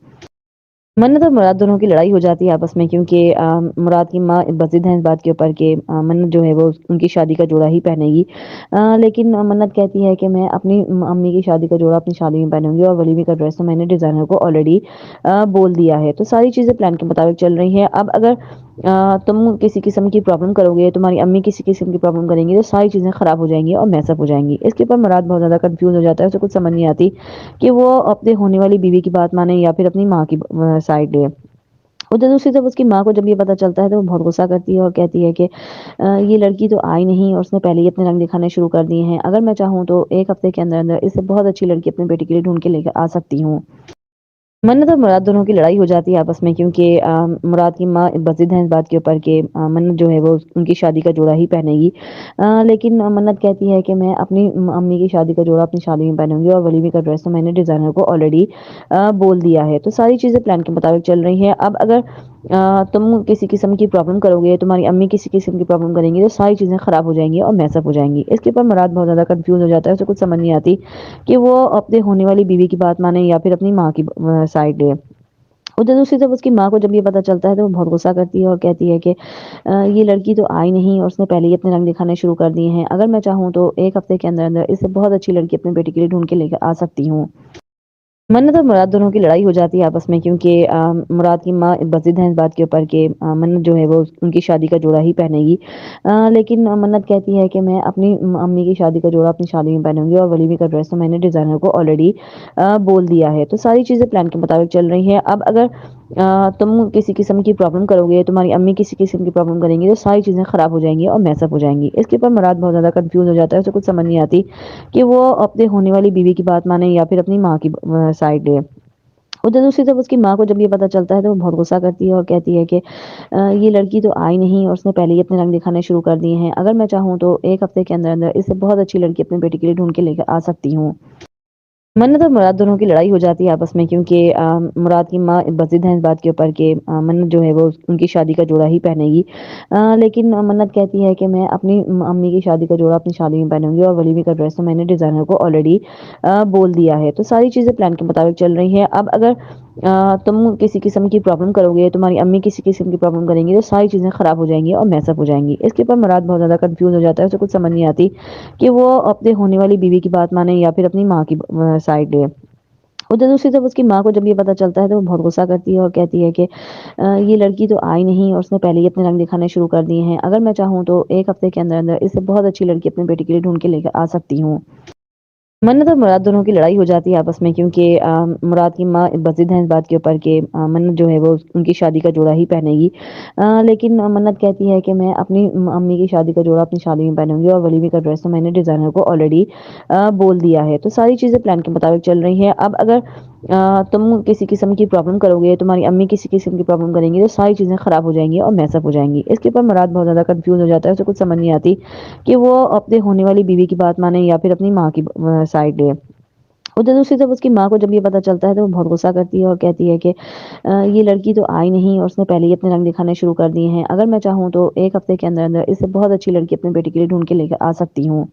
F: मन्नत और मुराद दोनों की लड़ाई हो जाती है आपस में, क्योंकि मुराद की माँ बज़िद हैं इस बात के ऊपर कि मन्नत जो है वो उनकी शादी का जोड़ा ही पहनेगी। लेकिन मन्नत कहती है कि मैं अपनी अम्मी की शादी का जोड़ा अपनी शादी में पहनूंगी, और वलीमे का ड्रेस तो मैंने डिज़ाइनर को ऑलरेडी बोल दिया है। तो सारी चीज़ें प्लान के मुताबिक चल रही हैं। अब अगर तुम किसी किस्म की प्रॉब्लम करोगे, तुम्हारी अम्मी किसी किस्म की प्रॉब्लम करेंगी, तो सारी चीज़ें ख़राब हो जाएंगी और मैसअप हो जाएंगी। इसके ऊपर मुराद बहुत ज़्यादा कंफ्यूज हो जाता है, उसे कुछ समझ नहीं आती कि वो अपने होने वाली बीवी की बात माने या फिर अपनी माँ की साइड ले। उधर दूसरी तरफ उसकी माँ को जब ये पता चलता है तो वो बहुत गुस्सा करती है और कहती है कि ये लड़की तो आई नहीं और उसने पहले ही अपने रंग दिखाने शुरू कर दिए हैं। अगर मैं चाहूँ तो एक हफ्ते के अंदर अंदर इससे बहुत अच्छी लड़की अपने बेटे के लिए ढूंढ के लेकर आ सकती हूँ। मन्नत और मुराद दोनों की लड़ाई हो जाती है आपस में क्योंकि मुराद की माँ बज़िद हैं इस बात के ऊपर कि मन्नत जो है वो उनकी शादी का जोड़ा ही पहनेगी। लेकिन मन्नत कहती है कि मैं अपनी अम्मी की शादी का जोड़ा अपनी शादी में पहनूंगी और वलीमे का ड्रेस तो मैंने डिज़ाइनर को ऑलरेडी बोल दिया है। तो सारी चीज़ें प्लान के मुताबिक चल रही हैं। अब अगर तुम किसी किस्म की प्रॉब्लम करोगे, तुम्हारी अम्मी किसी किस्म की प्रॉब्लम करेंगी तो सारी चीज़ें ख़राब हो जाएंगी और मैसअप हो जाएंगी। इसके ऊपर मुराद बहुत ज़्यादा कंफ्यूज हो जाता है, उसे कुछ समझ नहीं आती कि वो अपने होने वाली बीवी की बात माने या फिर अपनी माँ की साइड ले। उधर दूसरी तरफ उसकी माँ को जब ये पता चलता है तो वो बहुत गुस्सा करती है और कहती है कि ये लड़की तो आई नहीं और उसने पहले ही अपने रंग दिखाने शुरू कर दिए हैं। अगर मैं चाहूँ तो एक हफ्ते के अंदर अंदर इससे बहुत अच्छी लड़की अपने बेटे के लिए ढूंढ के लेकर आ सकती हूँ। मन्नत और मुराद दोनों की लड़ाई हो जाती है आपस में क्योंकि मुराद की माँ बज़िद हैं इस बात के ऊपर कि मन्नत जो है वो उनकी शादी का जोड़ा ही पहनेगी। लेकिन मन्नत कहती है कि मैं अपनी अम्मी की शादी का जोड़ा अपनी शादी में पहनूंगी और वलीमे का ड्रेस तो मैंने डिज़ाइनर को ऑलरेडी बोल दिया है। तो सारी चीज़ें प्लान के मुताबिक चल रही हैं। अब अगर तुम किसी किस्म की प्रॉब्लम करोगे, तुम्हारी अम्मी किसी किस्म की प्रॉब्लम करेंगी तो सारी चीज़ें ख़राब हो जाएंगी और मैसअप हो जाएंगी। इसके ऊपर मुराद बहुत ज़्यादा कंफ्यूज हो जाता है, उसे कुछ समझ नहीं आती कि वो अपने होने वाली बीवी की बात माने या फिर अपनी माँ की साइड ले। उधर दूसरी तरफ उसकी माँ को जब ये पता चलता है तो वो बहुत गुस्सा करती है और कहती है कि ये लड़की तो आई नहीं और उसने पहले ही अपने रंग दिखाने शुरू कर दिए हैं। अगर मैं चाहूँ तो एक हफ्ते के अंदर अंदर इससे बहुत अच्छी लड़की अपने बेटे के लिए ढूंढ के लेकर आ सकती हूँ। मन्नत और मुराद दोनों की लड़ाई हो जाती है आपस में क्योंकि मुराद की माँ बज़िद हैं इस बात के ऊपर कि मन्नत जो है वो उनकी शादी का जोड़ा ही पहनेगी। लेकिन मन्नत कहती है कि मैं अपनी अम्मी की शादी का जोड़ा अपनी शादी में पहनूंगी और वलीमे का ड्रेस तो मैंने डिज़ाइनर को ऑलरेडी बोल दिया है। तो सारी चीज़ें प्लान के मुताबिक चल रही हैं। अब अगर तुम किसी किस्म की प्रॉब्लम करोगे, तुम्हारी अम्मी किसी किस्म की प्रॉब्लम करेंगी तो सारी चीज़ें ख़राब हो जाएंगी और मैसअप हो जाएंगी। इसके ऊपर मुराद बहुत ज़्यादा कंफ्यूज हो जाता है, उसे कुछ समझ नहीं आती कि वो अपने होने वाली बीवी की बात माने या फिर अपनी माँ की साइड ले। उधर दूसरी तरफ उसकी माँ को जब ये पता चलता है तो वो बहुत गुस्सा करती है और कहती है कि ये लड़की तो आई नहीं और उसने पहले ही अपने रंग दिखाने शुरू कर दिए हैं। अगर मैं चाहूँ तो एक हफ्ते के अंदर अंदर इससे बहुत अच्छी लड़की अपने बेटे के लिए ढूंढ के लेकर आ सकती हूँ। मन्नत और मुराद दोनों की लड़ाई हो जाती है आपस में क्योंकि मुराद की माँ बज़िद हैं इस बात के ऊपर कि मन्नत जो है वो उनकी शादी का जोड़ा ही पहनेगी। लेकिन मन्नत कहती है कि मैं अपनी अम्मी की शादी का जोड़ा अपनी शादी में पहनूंगी और वलीमे का ड्रेस तो मैंने डिज़ाइनर को ऑलरेडी बोल दिया है। तो सारी चीज़ें प्लान के मुताबिक चल रही हैं। अब अगर तुम किसी किस्म की प्रॉब्लम करोगे, तुम्हारी अम्मी किसी किस्म की प्रॉब्लम करेंगी तो सारी चीज़ें ख़राब हो जाएंगी और मैसअप हो जाएंगी। इसके ऊपर मुराद बहुत ज़्यादा कंफ्यूज हो जाता है, उसे कुछ समझ नहीं आती कि वो अपने होने वाली बीवी की बात माने या फिर अपनी माँ की साइड ले। उधर दूसरी तरफ उसकी माँ को जब ये पता चलता है तो वो बहुत गुस्सा करती है और कहती है कि ये लड़की तो आई नहीं और उसने पहले ही अपने रंग दिखाने शुरू कर दिए हैं। अगर मैं चाहूँ तो एक हफ्ते के अंदर अंदर इससे बहुत अच्छी लड़की अपने बेटे के लिए ढूंढ के लेकर आ सकती हूँ।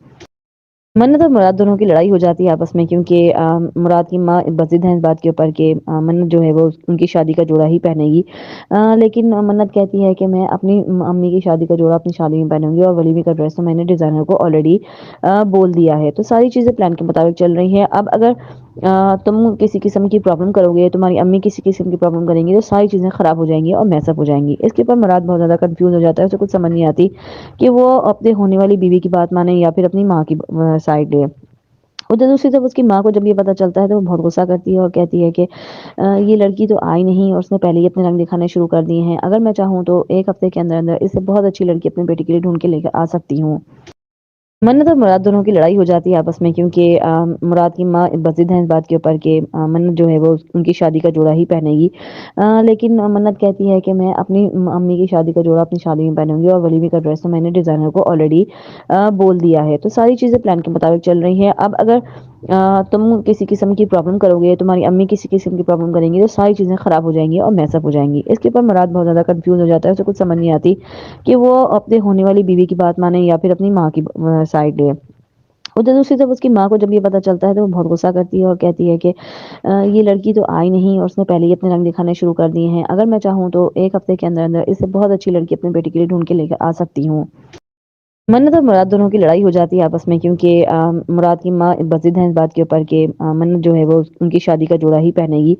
F: मन्नत और मुराद दोनों की लड़ाई हो जाती है आपस में क्योंकि मुराद की माँ बज़िद हैं इस बात के ऊपर कि मन्नत जो है वो उनकी शादी का जोड़ा ही पहनेगी। लेकिन मन्नत कहती है कि मैं अपनी अम्मी की शादी का जोड़ा अपनी शादी में पहनूंगी और वलीमे का ड्रेस तो मैंने डिज़ाइनर को ऑलरेडी बोल दिया है। तो सारी चीज़ें प्लान के मुताबिक चल रही हैं। अब अगर तुम किसी किस्म की प्रॉब्लम करोगे, तुम्हारी अम्मी किसी किस्म की प्रॉब्लम करेंगी तो सारी चीज़ें ख़राब हो जाएंगी और मैसअप हो जाएंगी। इसके ऊपर मुराद बहुत ज़्यादा कंफ्यूज हो जाता है, उसे कुछ समझ नहीं आती कि वो अपने होने वाली बीवी की बात माने या फिर अपनी माँ की साइड ले। उधर दूसरी तरफ उसकी माँ को जब ये पता चलता है तो वो बहुत गुस्सा करती है और कहती है कि ये लड़की तो आई नहीं और उसने पहले ही अपने रंग दिखाने शुरू कर दिए हैं। अगर मैं चाहूँ तो एक हफ्ते के अंदर अंदर इससे बहुत अच्छी लड़की अपने बेटे के लिए ढूंढ के लेकर आ सकती हूँ। मन्नत और मुराद दोनों की लड़ाई हो जाती है आपस में क्योंकि मुराद की माँ बज़िद हैं इस बात के ऊपर कि मन्नत जो है वो उनकी शादी का जोड़ा ही पहनेगी। लेकिन मन्नत कहती है कि मैं अपनी अम्मी की शादी का जोड़ा अपनी शादी में पहनूंगी और वलीमे का ड्रेस तो मैंने डिज़ाइनर को ऑलरेडी बोल दिया है। तो सारी चीज़ें प्लान के मुताबिक चल रही हैं। अब अगर तुम किसी किस्म की प्रॉब्लम करोगे, तुम्हारी अम्मी किसी किस्म की प्रॉब्लम करेंगी तो सारी चीज़ें ख़राब हो जाएंगी और मैसअप हो जाएंगी। इसके ऊपर मुराद बहुत ज़्यादा कंफ्यूज हो जाता है, उसे कुछ समझ नहीं आती कि वो अपने होने वाली बीवी की बात माने या फिर अपनी माँ की साइड ले। उधर दूसरी तरफ उसकी माँ को जब ये पता चलता है तो वो बहुत गुस्सा करती है और कहती है कि ये लड़की तो आई नहीं और उसने पहले ही अपने रंग दिखाने शुरू कर दिए हैं। अगर मैं चाहूँ तो एक हफ्ते के अंदर अंदर इससे बहुत अच्छी लड़की अपने बेटे के लिए ढूंढ के लेकर आ सकती हूँ। मन्नत और मुराद दोनों की लड़ाई हो जाती है आपस में क्योंकि मुराद की माँ बज़िद हैं इस बात के ऊपर कि मन्नत जो है वो उनकी शादी का जोड़ा ही पहनेगी।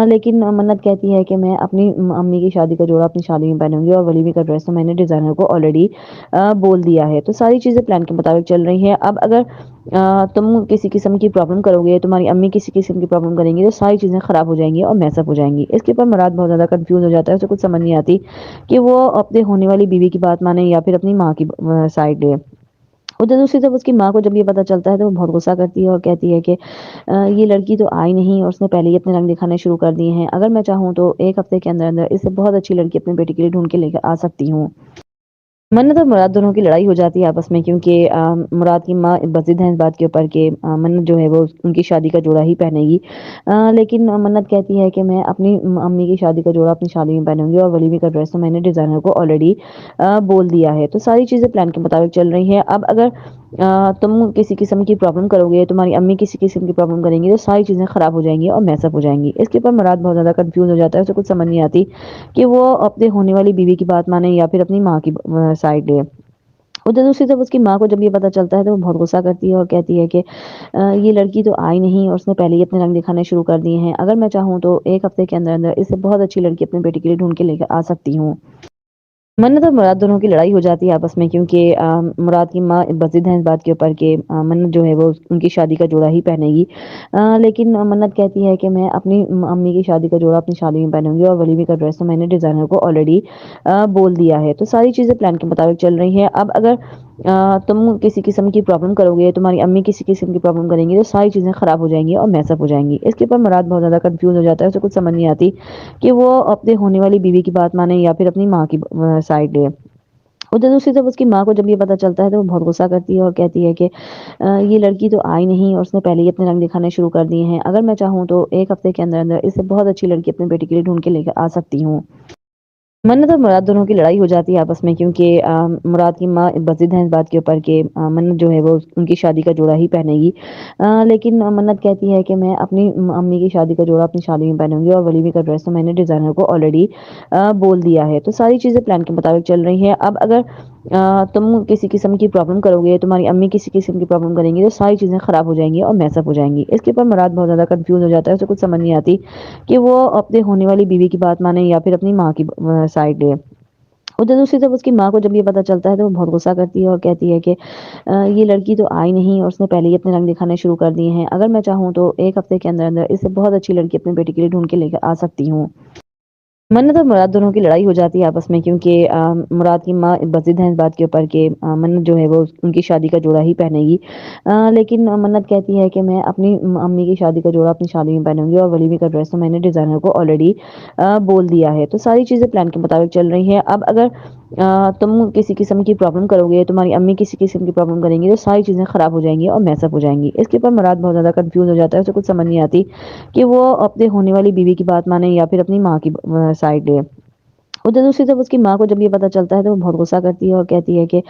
F: लेकिन मन्नत कहती है कि मैं अपनी अम्मी की शादी का जोड़ा अपनी शादी में पहनूंगी और वलीमे का ड्रेस तो मैंने डिज़ाइनर को ऑलरेडी बोल दिया है। तो सारी चीज़ें प्लान के मुताबिक चल रही हैं। अब अगर तुम किसी किस्म की प्रॉब्लम करोगे, तुम्हारी अम्मी किसी किस्म की प्रॉब्लम करेंगी, तो सारी चीज़ें ख़राब हो जाएँगी और मैसअप हो जाएँगी। इसके ऊपर मुराद बहुत ज़्यादा कन्फ्यूज़ हो जाता है, उसे कुछ समझ नहीं आती कि वो अपने होने वाली बीवी की बात माने या फिर अपनी माँ की साइड ले। उधर दूसरी तरफ उसकी माँ को जब ये पता चलता है तो वो बहुत गुस्सा करती है और कहती है कि ये लड़की तो आई नहीं और उसने पहले ही अपने रंग दिखाने शुरू कर दिए हैं। अगर मैं चाहूँ तो 1 हफ्ते के अंदर-अंदर इससे बहुत अच्छी लड़की अपने बेटे के लिए ढूँढ के लेकर आ सकती हूँ। मन्नत और मुराद दोनों की लड़ाई हो जाती है आपस में क्योंकि मुराद की माँ बज़िद हैं इस बात के ऊपर कि मन्नत जो है वो उनकी शादी का जोड़ा ही पहनेगी। लेकिन मन्नत कहती है कि मैं अपनी अम्मी की शादी का जोड़ा अपनी शादी में पहनूंगी और वलीमे का ड्रेस तो मैंने डिज़ाइनर को ऑलरेडी बोल दिया है। तो सारी चीज़ें प्लान के मुताबिक चल रही हैं। अब अगर तुम किसी किस्म की प्रॉब्लम करोगे, तुम्हारी अम्मी किसी किस्म की प्रॉब्लम करेंगी, तो सारी चीज़ें ख़राब हो जाएँगी और मैसअप हो जाएँगी। इसके ऊपर मुराद बहुत ज़्यादा कन्फ्यूज़ हो जाता है, उसे कुछ समझ नहीं आती कि वो अपने होने वाली बीवी की बात माने या फिर अपनी माँ की साइड ले। उधर दूसरी तरफ उसकी माँ को जब ये पता चलता है तो वो बहुत गुस्सा करती है और कहती है कि ये लड़की तो आई नहीं और उसने पहले ही अपने रंग दिखाने शुरू कर दिए हैं। अगर मैं चाहूँ तो 1 हफ्ते के अंदर-अंदर इससे बहुत अच्छी लड़की अपने बेटे के लिए ढूँढ के लेकर आ सकती हूँ। मन्नत और मुराद दोनों की लड़ाई हो जाती है आपस में क्योंकि मुराद की माँ बज़िद हैं इस बात के ऊपर कि मन्नत जो है वो उनकी शादी का जोड़ा ही पहनेगी। लेकिन मन्नत कहती है कि मैं अपनी अम्मी की शादी का जोड़ा अपनी शादी में पहनूंगी और वलीमे का ड्रेस तो मैंने डिज़ाइनर को ऑलरेडी बोल दिया है। तो सारी चीज़ें प्लान के मुताबिक चल रही हैं। अब अगर तुम किसी किस्म की प्रॉब्लम करोगे, तुम्हारी अम्मी किसी किस्म की प्रॉब्लम करेंगी, तो सारी चीज़ें ख़राब हो जाएँगी और मैसअप हो जाएँगी। इसके ऊपर मुराद बहुत ज़्यादा कन्फ्यूज़ हो जाता है, उसे कुछ समझ नहीं आती कि वो अपने होने वाली बीवी की बात माने या फिर अपनी माँ की साइड ले। उधर दूसरी तरफ उसकी माँ को जब ये पता चलता है तो वो बहुत गुस्सा करती है और कहती है कि ये लड़की तो आई नहीं और उसने पहले ही अपने रंग दिखाने शुरू कर दिए हैं। अगर मैं चाहूँ तो 1 हफ्ते के अंदर-अंदर इससे बहुत अच्छी लड़की अपने बेटे के लिए ढूँढ के लेकर आ सकती हूँ। मन्नत और मुराद दोनों की लड़ाई हो जाती है आपस में क्योंकि मुराद की माँ बज़िद हैं इस बात के ऊपर कि मन्नत जो है वो उनकी शादी का जोड़ा ही पहनेगी। लेकिन मन्नत कहती है कि मैं अपनी अम्मी की शादी का जोड़ा अपनी शादी में पहनूंगी और वलीमे का ड्रेस तो मैंने डिज़ाइनर को ऑलरेडी बोल दिया है। तो सारी चीज़ें प्लान के मुताबिक चल रही हैं। अब अगर तुम किसी किस्म की प्रॉब्लम करोगे, तुम्हारी अम्मी किसी किस्म की प्रॉब्लम करेंगी, तो सारी चीज़ें ख़राब हो जाएँगी और मैसअप हो जाएँगी। इसके ऊपर मुराद बहुत ज़्यादा कन्फ्यूज़ हो जाता है, उसे कुछ समझ नहीं आती कि वो अपने होने वाली बीवी की बात माने या फिर अपनी माँ की साइड ले। उधर दूसरी तरफ उसकी माँ को जब ये पता चलता है तो वो बहुत गुस्सा करती है और कहती है कि ये लड़की तो आई नहीं और उसने पहले ही अपने रंग दिखाने शुरू कर दिए हैं। अगर मैं चाहूँ तो 1 हफ्ते के अंदर-अंदर इससे बहुत अच्छी लड़की अपने बेटे के लिए ढूँढ के लेकर आ सकती हूँ। मन्नत और मुराद दोनों की लड़ाई हो जाती है आपस में क्योंकि मुराद की माँ बज़िद हैं इस बात के ऊपर कि मन्नत जो है वो उनकी शादी का जोड़ा ही पहनेगी। लेकिन मन्नत कहती है कि मैं अपनी अम्मी की शादी का जोड़ा अपनी शादी में पहनूंगी और वलीमे का ड्रेस तो मैंने डिज़ाइनर को ऑलरेडी बोल दिया है। तो सारी चीज़ें प्लान के मुताबिक चल रही हैं। अब अगर तुम किसी किस्म की प्रॉब्लम करोगे, तुम्हारी अम्मी किसी किस्म की प्रॉब्लम करेंगी, तो सारी चीज़ें ख़राब हो जाएँगी और मैसअप हो जाएँगी। इसके ऊपर मुराद बहुत ज़्यादा कन्फ्यूज़ हो जाता है, उसे कुछ समझ नहीं आती कि वो अपने होने वाली बीवी की बात माने या फिर अपनी माँ की साइड ले। उधर दूसरी तरफ उसकी माँ को जब ये पता चलता है तो वो बहुत गुस्सा करती है और कहती है कि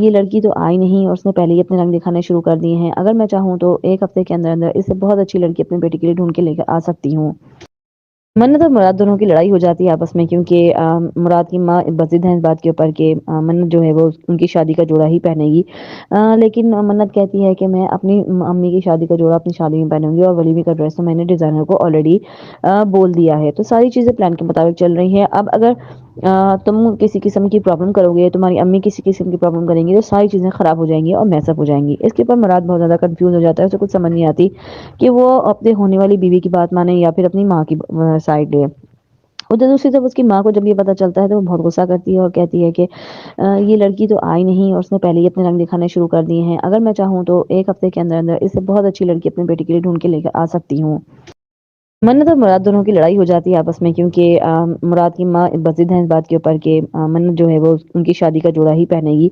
F: ये लड़की तो आई नहीं और उसने पहले ही अपने रंग दिखाने शुरू कर दिए हैं। अगर मैं चाहूँ तो 1 हफ्ते के अंदर-अंदर इससे बहुत अच्छी लड़की अपने बेटे के लिए ढूँढ के लेकर आ सकती हूँ। मन्नत और मुराद दोनों की लड़ाई हो जाती है आपस में क्योंकि मुराद की माँ बज़िद हैं इस बात के ऊपर कि मन्नत जो है वो उनकी शादी का जोड़ा ही पहनेगी। लेकिन मन्नत कहती है कि मैं अपनी अम्मी की शादी का जोड़ा अपनी शादी में पहनूंगी और वलीमे का ड्रेस तो मैंने डिज़ाइनर को ऑलरेडी बोल दिया है। तो सारी चीज़ें प्लान के मुताबिक चल रही हैं। अब अगर तुम किसी किस्म की प्रॉब्लम करोगे, तुम्हारी अम्मी किसी किस्म की प्रॉब्लम करेंगी, तो सारी चीज़ें ख़राब हो जाएँगी और मैसअप हो जाएँगी। इसके ऊपर मुराद बहुत ज़्यादा कन्फ्यूज़ हो जाता है, उसे कुछ समझ नहीं आती कि वो अपने होने वाली बीवी की बात माने या फिर अपनी माँ की साइड ले। उधर दूसरी तरफ उसकी माँ को जब ये पता चलता है तो वो बहुत गुस्सा करती है और कहती है कि ये लड़की तो आई नहीं और उसने पहले ही अपने रंग दिखाने शुरू कर दिए हैं। अगर मैं चाहूँ तो 1 हफ्ते के अंदर-अंदर इससे बहुत अच्छी लड़की अपने बेटे के लिए ढूँढ के लेकर आ सकती हूँ। मन्नत और मुराद दोनों की लड़ाई हो जाती है आपस में क्योंकि मुराद की माँ बज़िद हैं इस बात के ऊपर कि मन्नत जो है वो उनकी शादी का जोड़ा ही पहनेगी।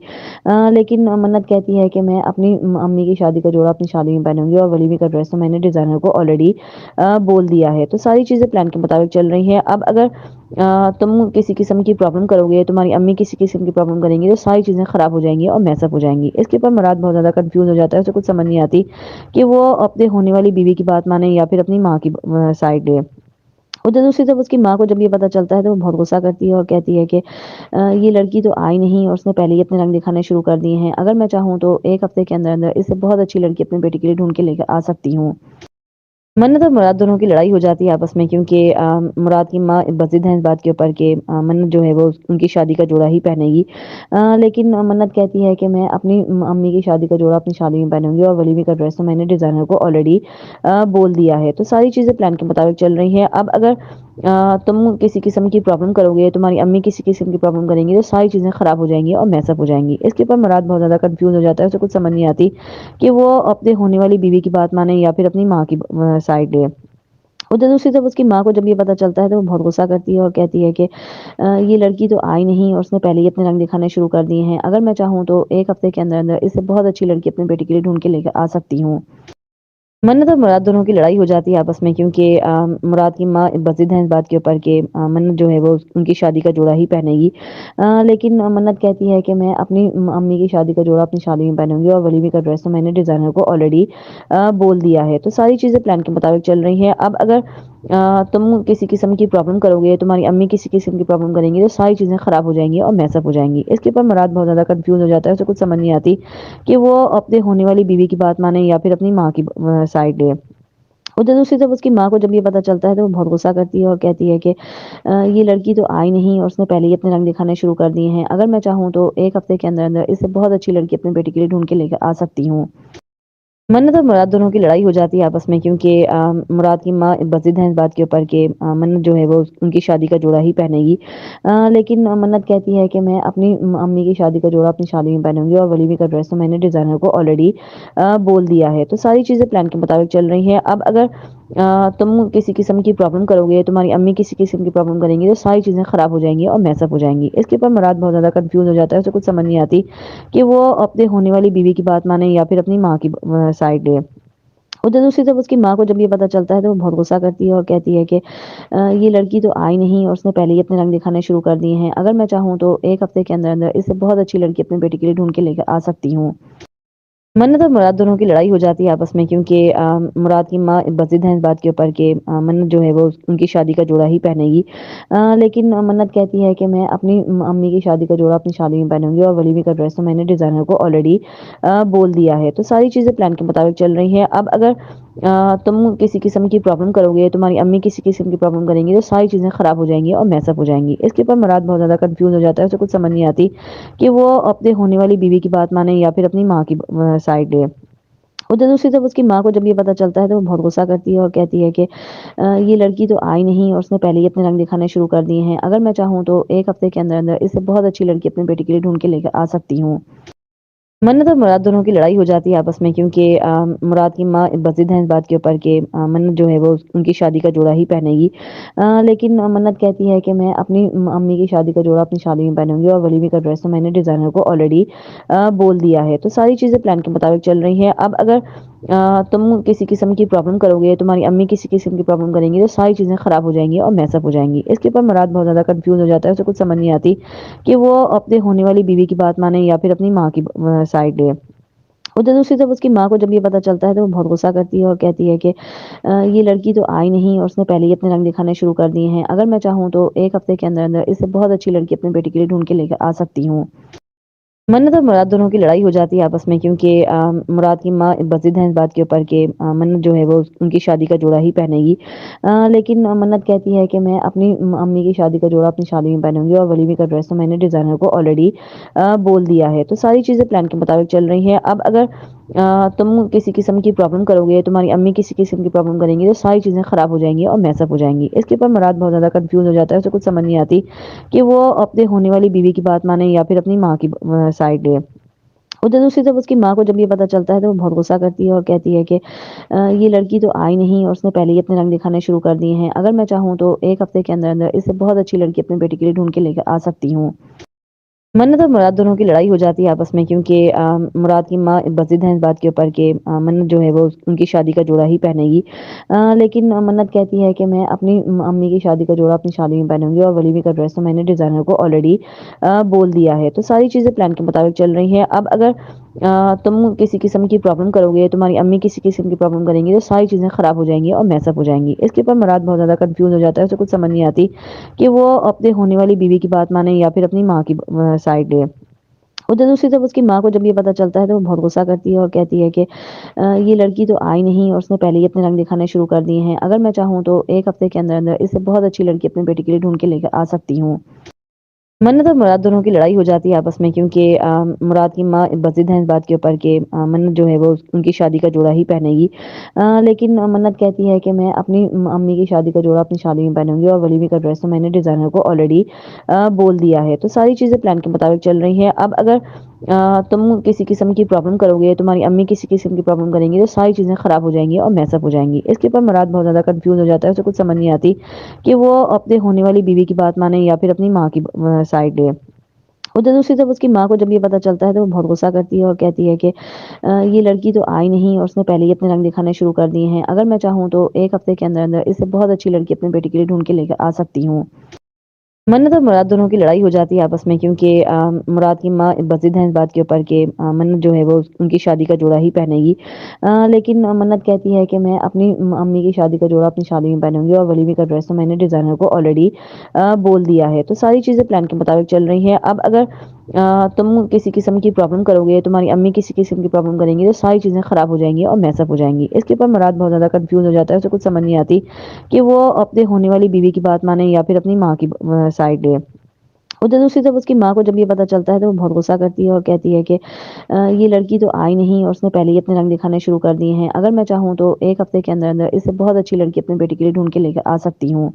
F: लेकिन मन्नत कहती है कि मैं अपनी अम्मी की शादी का जोड़ा अपनी शादी में पहनूंगी और वलीमे का ड्रेस तो मैंने डिज़ाइनर को ऑलरेडी बोल दिया है। तो सारी चीज़ें प्लान के मुताबिक चल रही हैं। अब अगर तुम किसी किस्म की प्रॉब्लम करोगे, तुम्हारी अम्मी किसी किस्म की प्रॉब्लम करेंगी, तो सारी चीज़ें ख़राब हो जाएँगी और मैसअप हो जाएँगी। इसके ऊपर मुराद बहुत ज़्यादा कन्फ्यूज़ हो जाता है, उसे कुछ समझ नहीं आती कि वो अपने होने वाली बीवी की बात माने या फिर अपनी माँ की साइड ले। ادھر دوسری طرف اس کی ماں کو جب یہ پتہ چلتا ہے تو وہ بہت غصہ کرتی ہے اور کہتی ہے کہ یہ لڑکی تو آئی نہیں اور اس نے پہلے ہی اپنے رنگ دکھانے شروع کر دیے ہیں، اگر میں چاہوں تو ایک ہفتے کے اندر اندر اس سے بہت اچھی لڑکی اپنے بیٹے کے لیے ڈھونڈ کے لے کر آ سکتی ہوں۔ منت اور مراد دونوں کی لڑائی ہو جاتی ہے آپس میں، کیونکہ مراد کی ماں بضد ہیں اس بات کے اوپر کہ منت جو ہے وہ ان کی شادی کا جوڑا ہی پہنے گی، لیکن منت کہتی ہے کہ میں اپنی امی کی شادی کا جوڑا اپنی شادی میں پہنوں گی، اور ولیمے کا ڈریس تو میں نے ڈیزائنر کو آلریڈی بول دیا ہے۔ تو ساری چیزیں پلان کے مطابق چل رہی ہیں۔ اب اگر تم کسی قسم کی پرابلم کرو گے، تمہاری امی کسی قسم کی پرابلم کریں گی، تو ساری چیزیں خراب ہو جائیں گی اور میس اپ ہو جائیں گی۔ اس کے اوپر مراد بہت زیادہ کنفیوز ہو جاتا ہے، اسے کچھ سمجھ نہیں آتی کہ وہ اپنے ہونے والی بیوی کی بات مانے یا پھر اپنی ماں کی سائڈ لے۔ ادھر دوسری طرف اس کی ماں کو جب یہ پتہ چلتا ہے تو وہ بہت غصہ کرتی ہے اور کہتی ہے کہ یہ لڑکی تو آئی نہیں اور اس نے پہلے ہی اپنے رنگ دکھانے شروع کر دیے ہیں، اگر میں چاہوں تو ایک ہفتے کے اندر اندر اس سے بہت اچھی لڑکی اپنے بیٹے کے لیے ڈھونڈ کے لے کر آ سکتی ہوں۔ منت اور مراد دونوں کی لڑائی ہو جاتی ہے آپس میں، کیونکہ مراد کی ماں بضد ہیں اس بات کے اوپر کہ منت جو ہے وہ ان کی شادی کا جوڑا ہی پہنے گی، لیکن منت کہتی ہے کہ میں اپنی امی کی شادی کا جوڑا اپنی شادی میں پہنوں گی، اور ولیمے کا ڈریس تو میں نے ڈیزائنر کو آلریڈی بول دیا ہے۔ تو ساری چیزیں پلان کے مطابق چل رہی ہیں۔ اب اگر تم کسی قسم کی پرابلم کرو گے، تمہاری امی کسی قسم کی پرابلم کریں گی، تو ساری چیزیں خراب ہو جائیں گی اور میس اپ ہو جائیں گی۔ اس کے اوپر مراد بہت زیادہ کنفیوز ہو جاتا ہے، اسے کچھ سمجھ نہیں آتی کہ وہ اپنے ہونے والی بیوی کی بات مانے یا پھر اپنی ماں کی سائڈ لے۔ ادھر دوسری طرف اس کی ماں کو جب یہ پتہ چلتا ہے تو وہ بہت غصہ کرتی ہے اور کہتی ہے کہ یہ لڑکی تو آئی نہیں اور اس نے پہلے ہی اپنے رنگ دکھانے شروع کر دیے ہیں، اگر میں چاہوں تو ایک ہفتے کے اندر اندر اس سے بہت اچھی لڑکی اپنے بیٹے کے لیے ڈھونڈ کے لے کر آ سکتی ہوں۔ منت اور مراد دونوں کی لڑائی ہو جاتی ہے آپس میں، کیونکہ مراد کی ماں بضد ہیں اس بات کے اوپر کہ منت جو ہے وہ ان کی شادی کا جوڑا ہی پہنے گی، لیکن منت کہتی ہے کہ میں اپنی امی کی شادی کا جوڑا اپنی شادی میں پہنوں گی، اور ولیمے کا ڈریس تو میں نے ڈیزائنر کو آلریڈی بول دیا ہے۔ تو ساری چیزیں پلان کے مطابق چل رہی ہیں۔ اب اگر تم کسی قسم کی پرابلم کرو گے، تمہاری امی کسی قسم کی پرابلم کریں گی، تو ساری چیزیں خراب ہو جائیں گی اور میس اپ ہو جائیں گی۔ اس کے اوپر مراد بہت زیادہ کنفیوز ہو جاتا ہے، اسے کچھ سمجھ نہیں آتی کہ وہ اپنے ہونے والی بیوی کی بات مانے یا پھر اپنی ماں کی سائڈ لے۔ ادھر دوسری طرف اس کی ماں کو جب یہ پتہ چلتا ہے تو وہ بہت غصہ کرتی ہے اور کہتی ہے کہ یہ لڑکی تو آئی نہیں اور اس نے پہلے ہی اپنے رنگ دکھانے شروع کر دیے ہیں، اگر میں چاہوں تو ایک ہفتے کے اندر اندر اس سے بہت اچھی لڑکی اپنے بیٹے کے لیے ڈھونڈ کے لے کر آ سکتی ہوں۔ منت اور مراد دونوں کی لڑائی ہو جاتی ہے آپس میں، کیونکہ مراد کی ماں بضد ہیں اس بات کے اوپر کہ منت جو ہے وہ ان کی شادی کا جوڑا ہی پہنے گی، لیکن منت کہتی ہے کہ میں اپنی امی کی شادی کا جوڑا اپنی شادی میں پہنوں گی، اور ولیمے کا ڈریس تو میں نے ڈیزائنر کو آلریڈی بول دیا ہے۔ تو ساری چیزیں پلان کے مطابق چل رہی ہیں۔ اب اگر تم کسی قسم کی پرابلم کرو گے، تمہاری امی کسی قسم کی پرابلم کریں گی، تو ساری چیزیں خراب ہو جائیں گی اور میس اپ ہو جائیں گی۔ اس کے اوپر مراد بہت زیادہ کنفیوز ہو جاتا ہے، اسے کچھ سمجھ نہیں آتی کہ وہ اپنے ہونے والی بیوی کی بات مانے یا پھر اپنی ماں کی سائڈ لے۔ ادھر دوسری طرف اس کی ماں کو جب یہ پتہ چلتا ہے تو وہ بہت غصہ کرتی ہے اور کہتی ہے کہ یہ لڑکی تو آئی نہیں اور اس نے پہلے ہی اپنے رنگ دکھانے شروع کر دیے ہیں، اگر میں چاہوں تو ایک ہفتے کے اندر اندر اس سے بہت اچھی لڑکی اپنے بیٹے کے لیے ڈھونڈ کے لے کر آ سکتی ہوں۔ منت اور مراد دونوں کی لڑائی ہو جاتی ہے آپس میں، کیونکہ مراد کی ماں بضد ہیں اس بات کے اوپر کہ منت جو ہے وہ ان کی شادی کا جوڑا ہی پہنے گی، لیکن منت کہتی ہے کہ میں اپنی امی کی شادی کا جوڑا اپنی شادی میں پہنوں گی، اور ولیمے کا ڈریس تو میں نے ڈیزائنر کو آلریڈی بول دیا ہے۔ تو ساری چیزیں پلان کے مطابق چل رہی ہیں۔ اب اگر تم کسی قسم کی پرابلم کرو گے، تمہاری امی کسی قسم کی پرابلم کریں گی، تو ساری چیزیں خراب ہو جائیں گی اور میس اپ ہو جائیں گی۔ اس کے اوپر مراد بہت زیادہ کنفیوز ہو جاتا ہے، اسے کچھ سمجھ نہیں آتی کہ وہ اپنے ہونے والی بیوی کی بات مانے یا پھر اپنی ماں کی سائڈ لے۔ ادھر دوسری طرف اس کی ماں کو جب یہ پتہ چلتا ہے تو وہ بہت غصہ کرتی ہے اور کہتی ہے کہ یہ لڑکی تو آئی نہیں اور اس نے پہلے ہی اپنے رنگ دکھانے شروع کر دیے ہیں، اگر میں چاہوں تو ایک ہفتے کے اندر اندر اس سے بہت اچھی لڑکی اپنے بیٹے کے لیے ڈھونڈ کے لے کر آ سکتی ہوں۔ منت اور مراد دونوں کی لڑائی ہو جاتی ہے آپس میں، کیونکہ مراد کی ماں بضد ہیں اس بات کے اوپر کہ منت جو ہے وہ ان کی شادی کا جوڑا ہی پہنے گی، لیکن منت کہتی ہے کہ میں اپنی امی کی شادی کا جوڑا اپنی شادی میں پہنوں گی، اور ولیمے کا ڈریس تو میں نے ڈیزائنر کو آلریڈی بول دیا ہے۔ تو ساری چیزیں پلان کے مطابق چل رہی ہیں۔ اب اگر تم کسی قسم کی پرابلم کرو گے، تمہاری امی کسی قسم کی پرابلم کریں گی، تو ساری چیزیں خراب ہو جائیں گی اور میس اپ ہو جائیں گی۔ اس کے اوپر مراد بہت زیادہ کنفیوز ہو جاتا ہے، اسے کچھ سمجھ نہیں آتی کہ وہ اپنے ہونے والی بیوی کی بات مانے یا پھر اپنی ماں کی سائڈ لے۔ ادھر دوسری طرف اس کی ماں کو جب یہ پتہ چلتا ہے تو وہ بہت غصہ کرتی ہے اور کہتی ہے کہ یہ لڑکی تو آئی نہیں اور اس نے پہلے ہی اپنے رنگ دکھانے شروع کر دیے ہیں، اگر میں چاہوں تو ایک ہفتے کے اندر اندر اس سے بہت اچھی لڑکی اپنے بیٹے کے لیے ڈھونڈ کے لے کر آ سکتی ہوں۔ منت اور مراد دونوں کی لڑائی ہو جاتی ہے آپس میں، کیونکہ مراد کی ماں بضد ہیں اس بات کے اوپر کہ منت جو ہے وہ ان کی شادی کا جوڑا ہی پہنے گی، لیکن منت کہتی ہے کہ میں اپنی امی کی شادی کا جوڑا اپنی شادی میں پہنوں گی، اور ولیمے کا ڈریس تو میں نے ڈیزائنر کو آلریڈی بول دیا ہے۔ تو ساری چیزیں پلان کے مطابق چل رہی ہیں۔ اب اگر तुम किसी किस्म की प्रॉब्लम करोगे, तुम्हारी अम्मी किसी किस्म की प्रॉब्लम करेंगी तो सारी चीज़ें ख़राब हो जाएंगी और मैसअप हो जाएंगी। इसके ऊपर मुराद बहुत ज़्यादा कंफ्यूज हो जाता है, उसे कुछ समझ नहीं आती कि वो अपने होने वाली बीवी की बात माने या फिर अपनी माँ की साइड ले। उधर दूसरी तरफ उसकी माँ को जब ये पता चलता है तो वो बहुत गुस्सा करती है और कहती है कि ये लड़की तो आई नहीं और उसने पहले ही अपने रंग दिखाने शुरू कर दिए हैं। अगर मैं चाहूँ तो एक हफ्ते के अंदर अंदर इससे बहुत अच्छी लड़की अपने बेटे के लिए ढूंढ के लेकर आ सकती हूँ। मन्नत और मुराद दोनों की लड़ाई हो जाती है आपस में, क्योंकि मुराद की माँ बज़िद हैं इस बात के ऊपर कि मन्नत जो है वो उनकी शादी का जोड़ा ही पहनेगी। लेकिन मन्नत कहती है कि मैं अपनी अम्मी की शादी का जोड़ा अपनी शादी में पहनूंगी और वलीमे का ड्रेस तो मैंने डिज़ाइनर को ऑलरेडी बोल दिया है। तो सारी चीज़ें प्लान के मुताबिक चल रही हैं। अब अगर तुम किसी किस्म की प्रॉब्लम करोगे, तुम्हारी अम्मी किसी किस्म की प्रॉब्लम करेंगी तो सारी चीज़ें ख़राब हो जाएंगी और मैसअप हो जाएंगी। इसके ऊपर मुराद बहुत ज़्यादा कंफ्यूज हो जाता है, उसे कुछ समझ नहीं आती कि वो अपने होने वाली बीवी की बात माने या फिर अपनी माँ की साइड ले। उधर दूसरी तरफ उसकी माँ को जब ये पता चलता है तो वो बहुत गुस्सा करती है और कहती है कि ये लड़की तो आई नहीं और उसने पहले ही अपने रंग दिखाने शुरू कर दिए हैं। अगर मैं चाहूँ तो एक हफ्ते के अंदर अंदर इससे बहुत अच्छी लड़की अपने बेटे के लिए ढूंढ के लेकर आ सकती हूँ। मन्नत और मुराद दोनों की लड़ाई हो जाती है आपस में, क्योंकि मुराद की माँ बज़िद हैं इस बात के ऊपर कि मन्नत जो है वो उनकी शादी का जोड़ा ही पहनेगी। लेकिन मन्नत कहती है कि मैं अपनी अम्मी की शादी का जोड़ा अपनी शादी में पहनूंगी और वलीमे का ड्रेस तो मैंने डिज़ाइनर को ऑलरेडी बोल दिया है। तो सारी चीज़ें प्लान के मुताबिक चल रही हैं। अब अगर तुम किसी किस्म की प्रॉब्लम करोगे, तुम्हारी अम्मी किसी किस्म की प्रॉब्लम करेंगी तो सारी चीज़ें ख़राब हो जाएंगी और मैसअप हो जाएंगी। इसके ऊपर मुराद बहुत ज़्यादा कंफ्यूज हो जाता है, उसे कुछ समझ नहीं आती कि वो अपने होने वाली बीवी की बात माने या फिर अपनी माँ की साइड ले। उधर दूसरी तरफ उसकी माँ को जब ये पता चलता है तो वो बहुत गुस्सा करती है और कहती है कि ये लड़की तो आई नहीं और उसने पहले ही अपने रंग दिखाने शुरू कर दिए हैं। अगर मैं चाहूँ तो एक हफ्ते के अंदर अंदर इससे बहुत अच्छी लड़की अपने बेटे के लिए ढूंढ के लेकर आ सकती हूँ।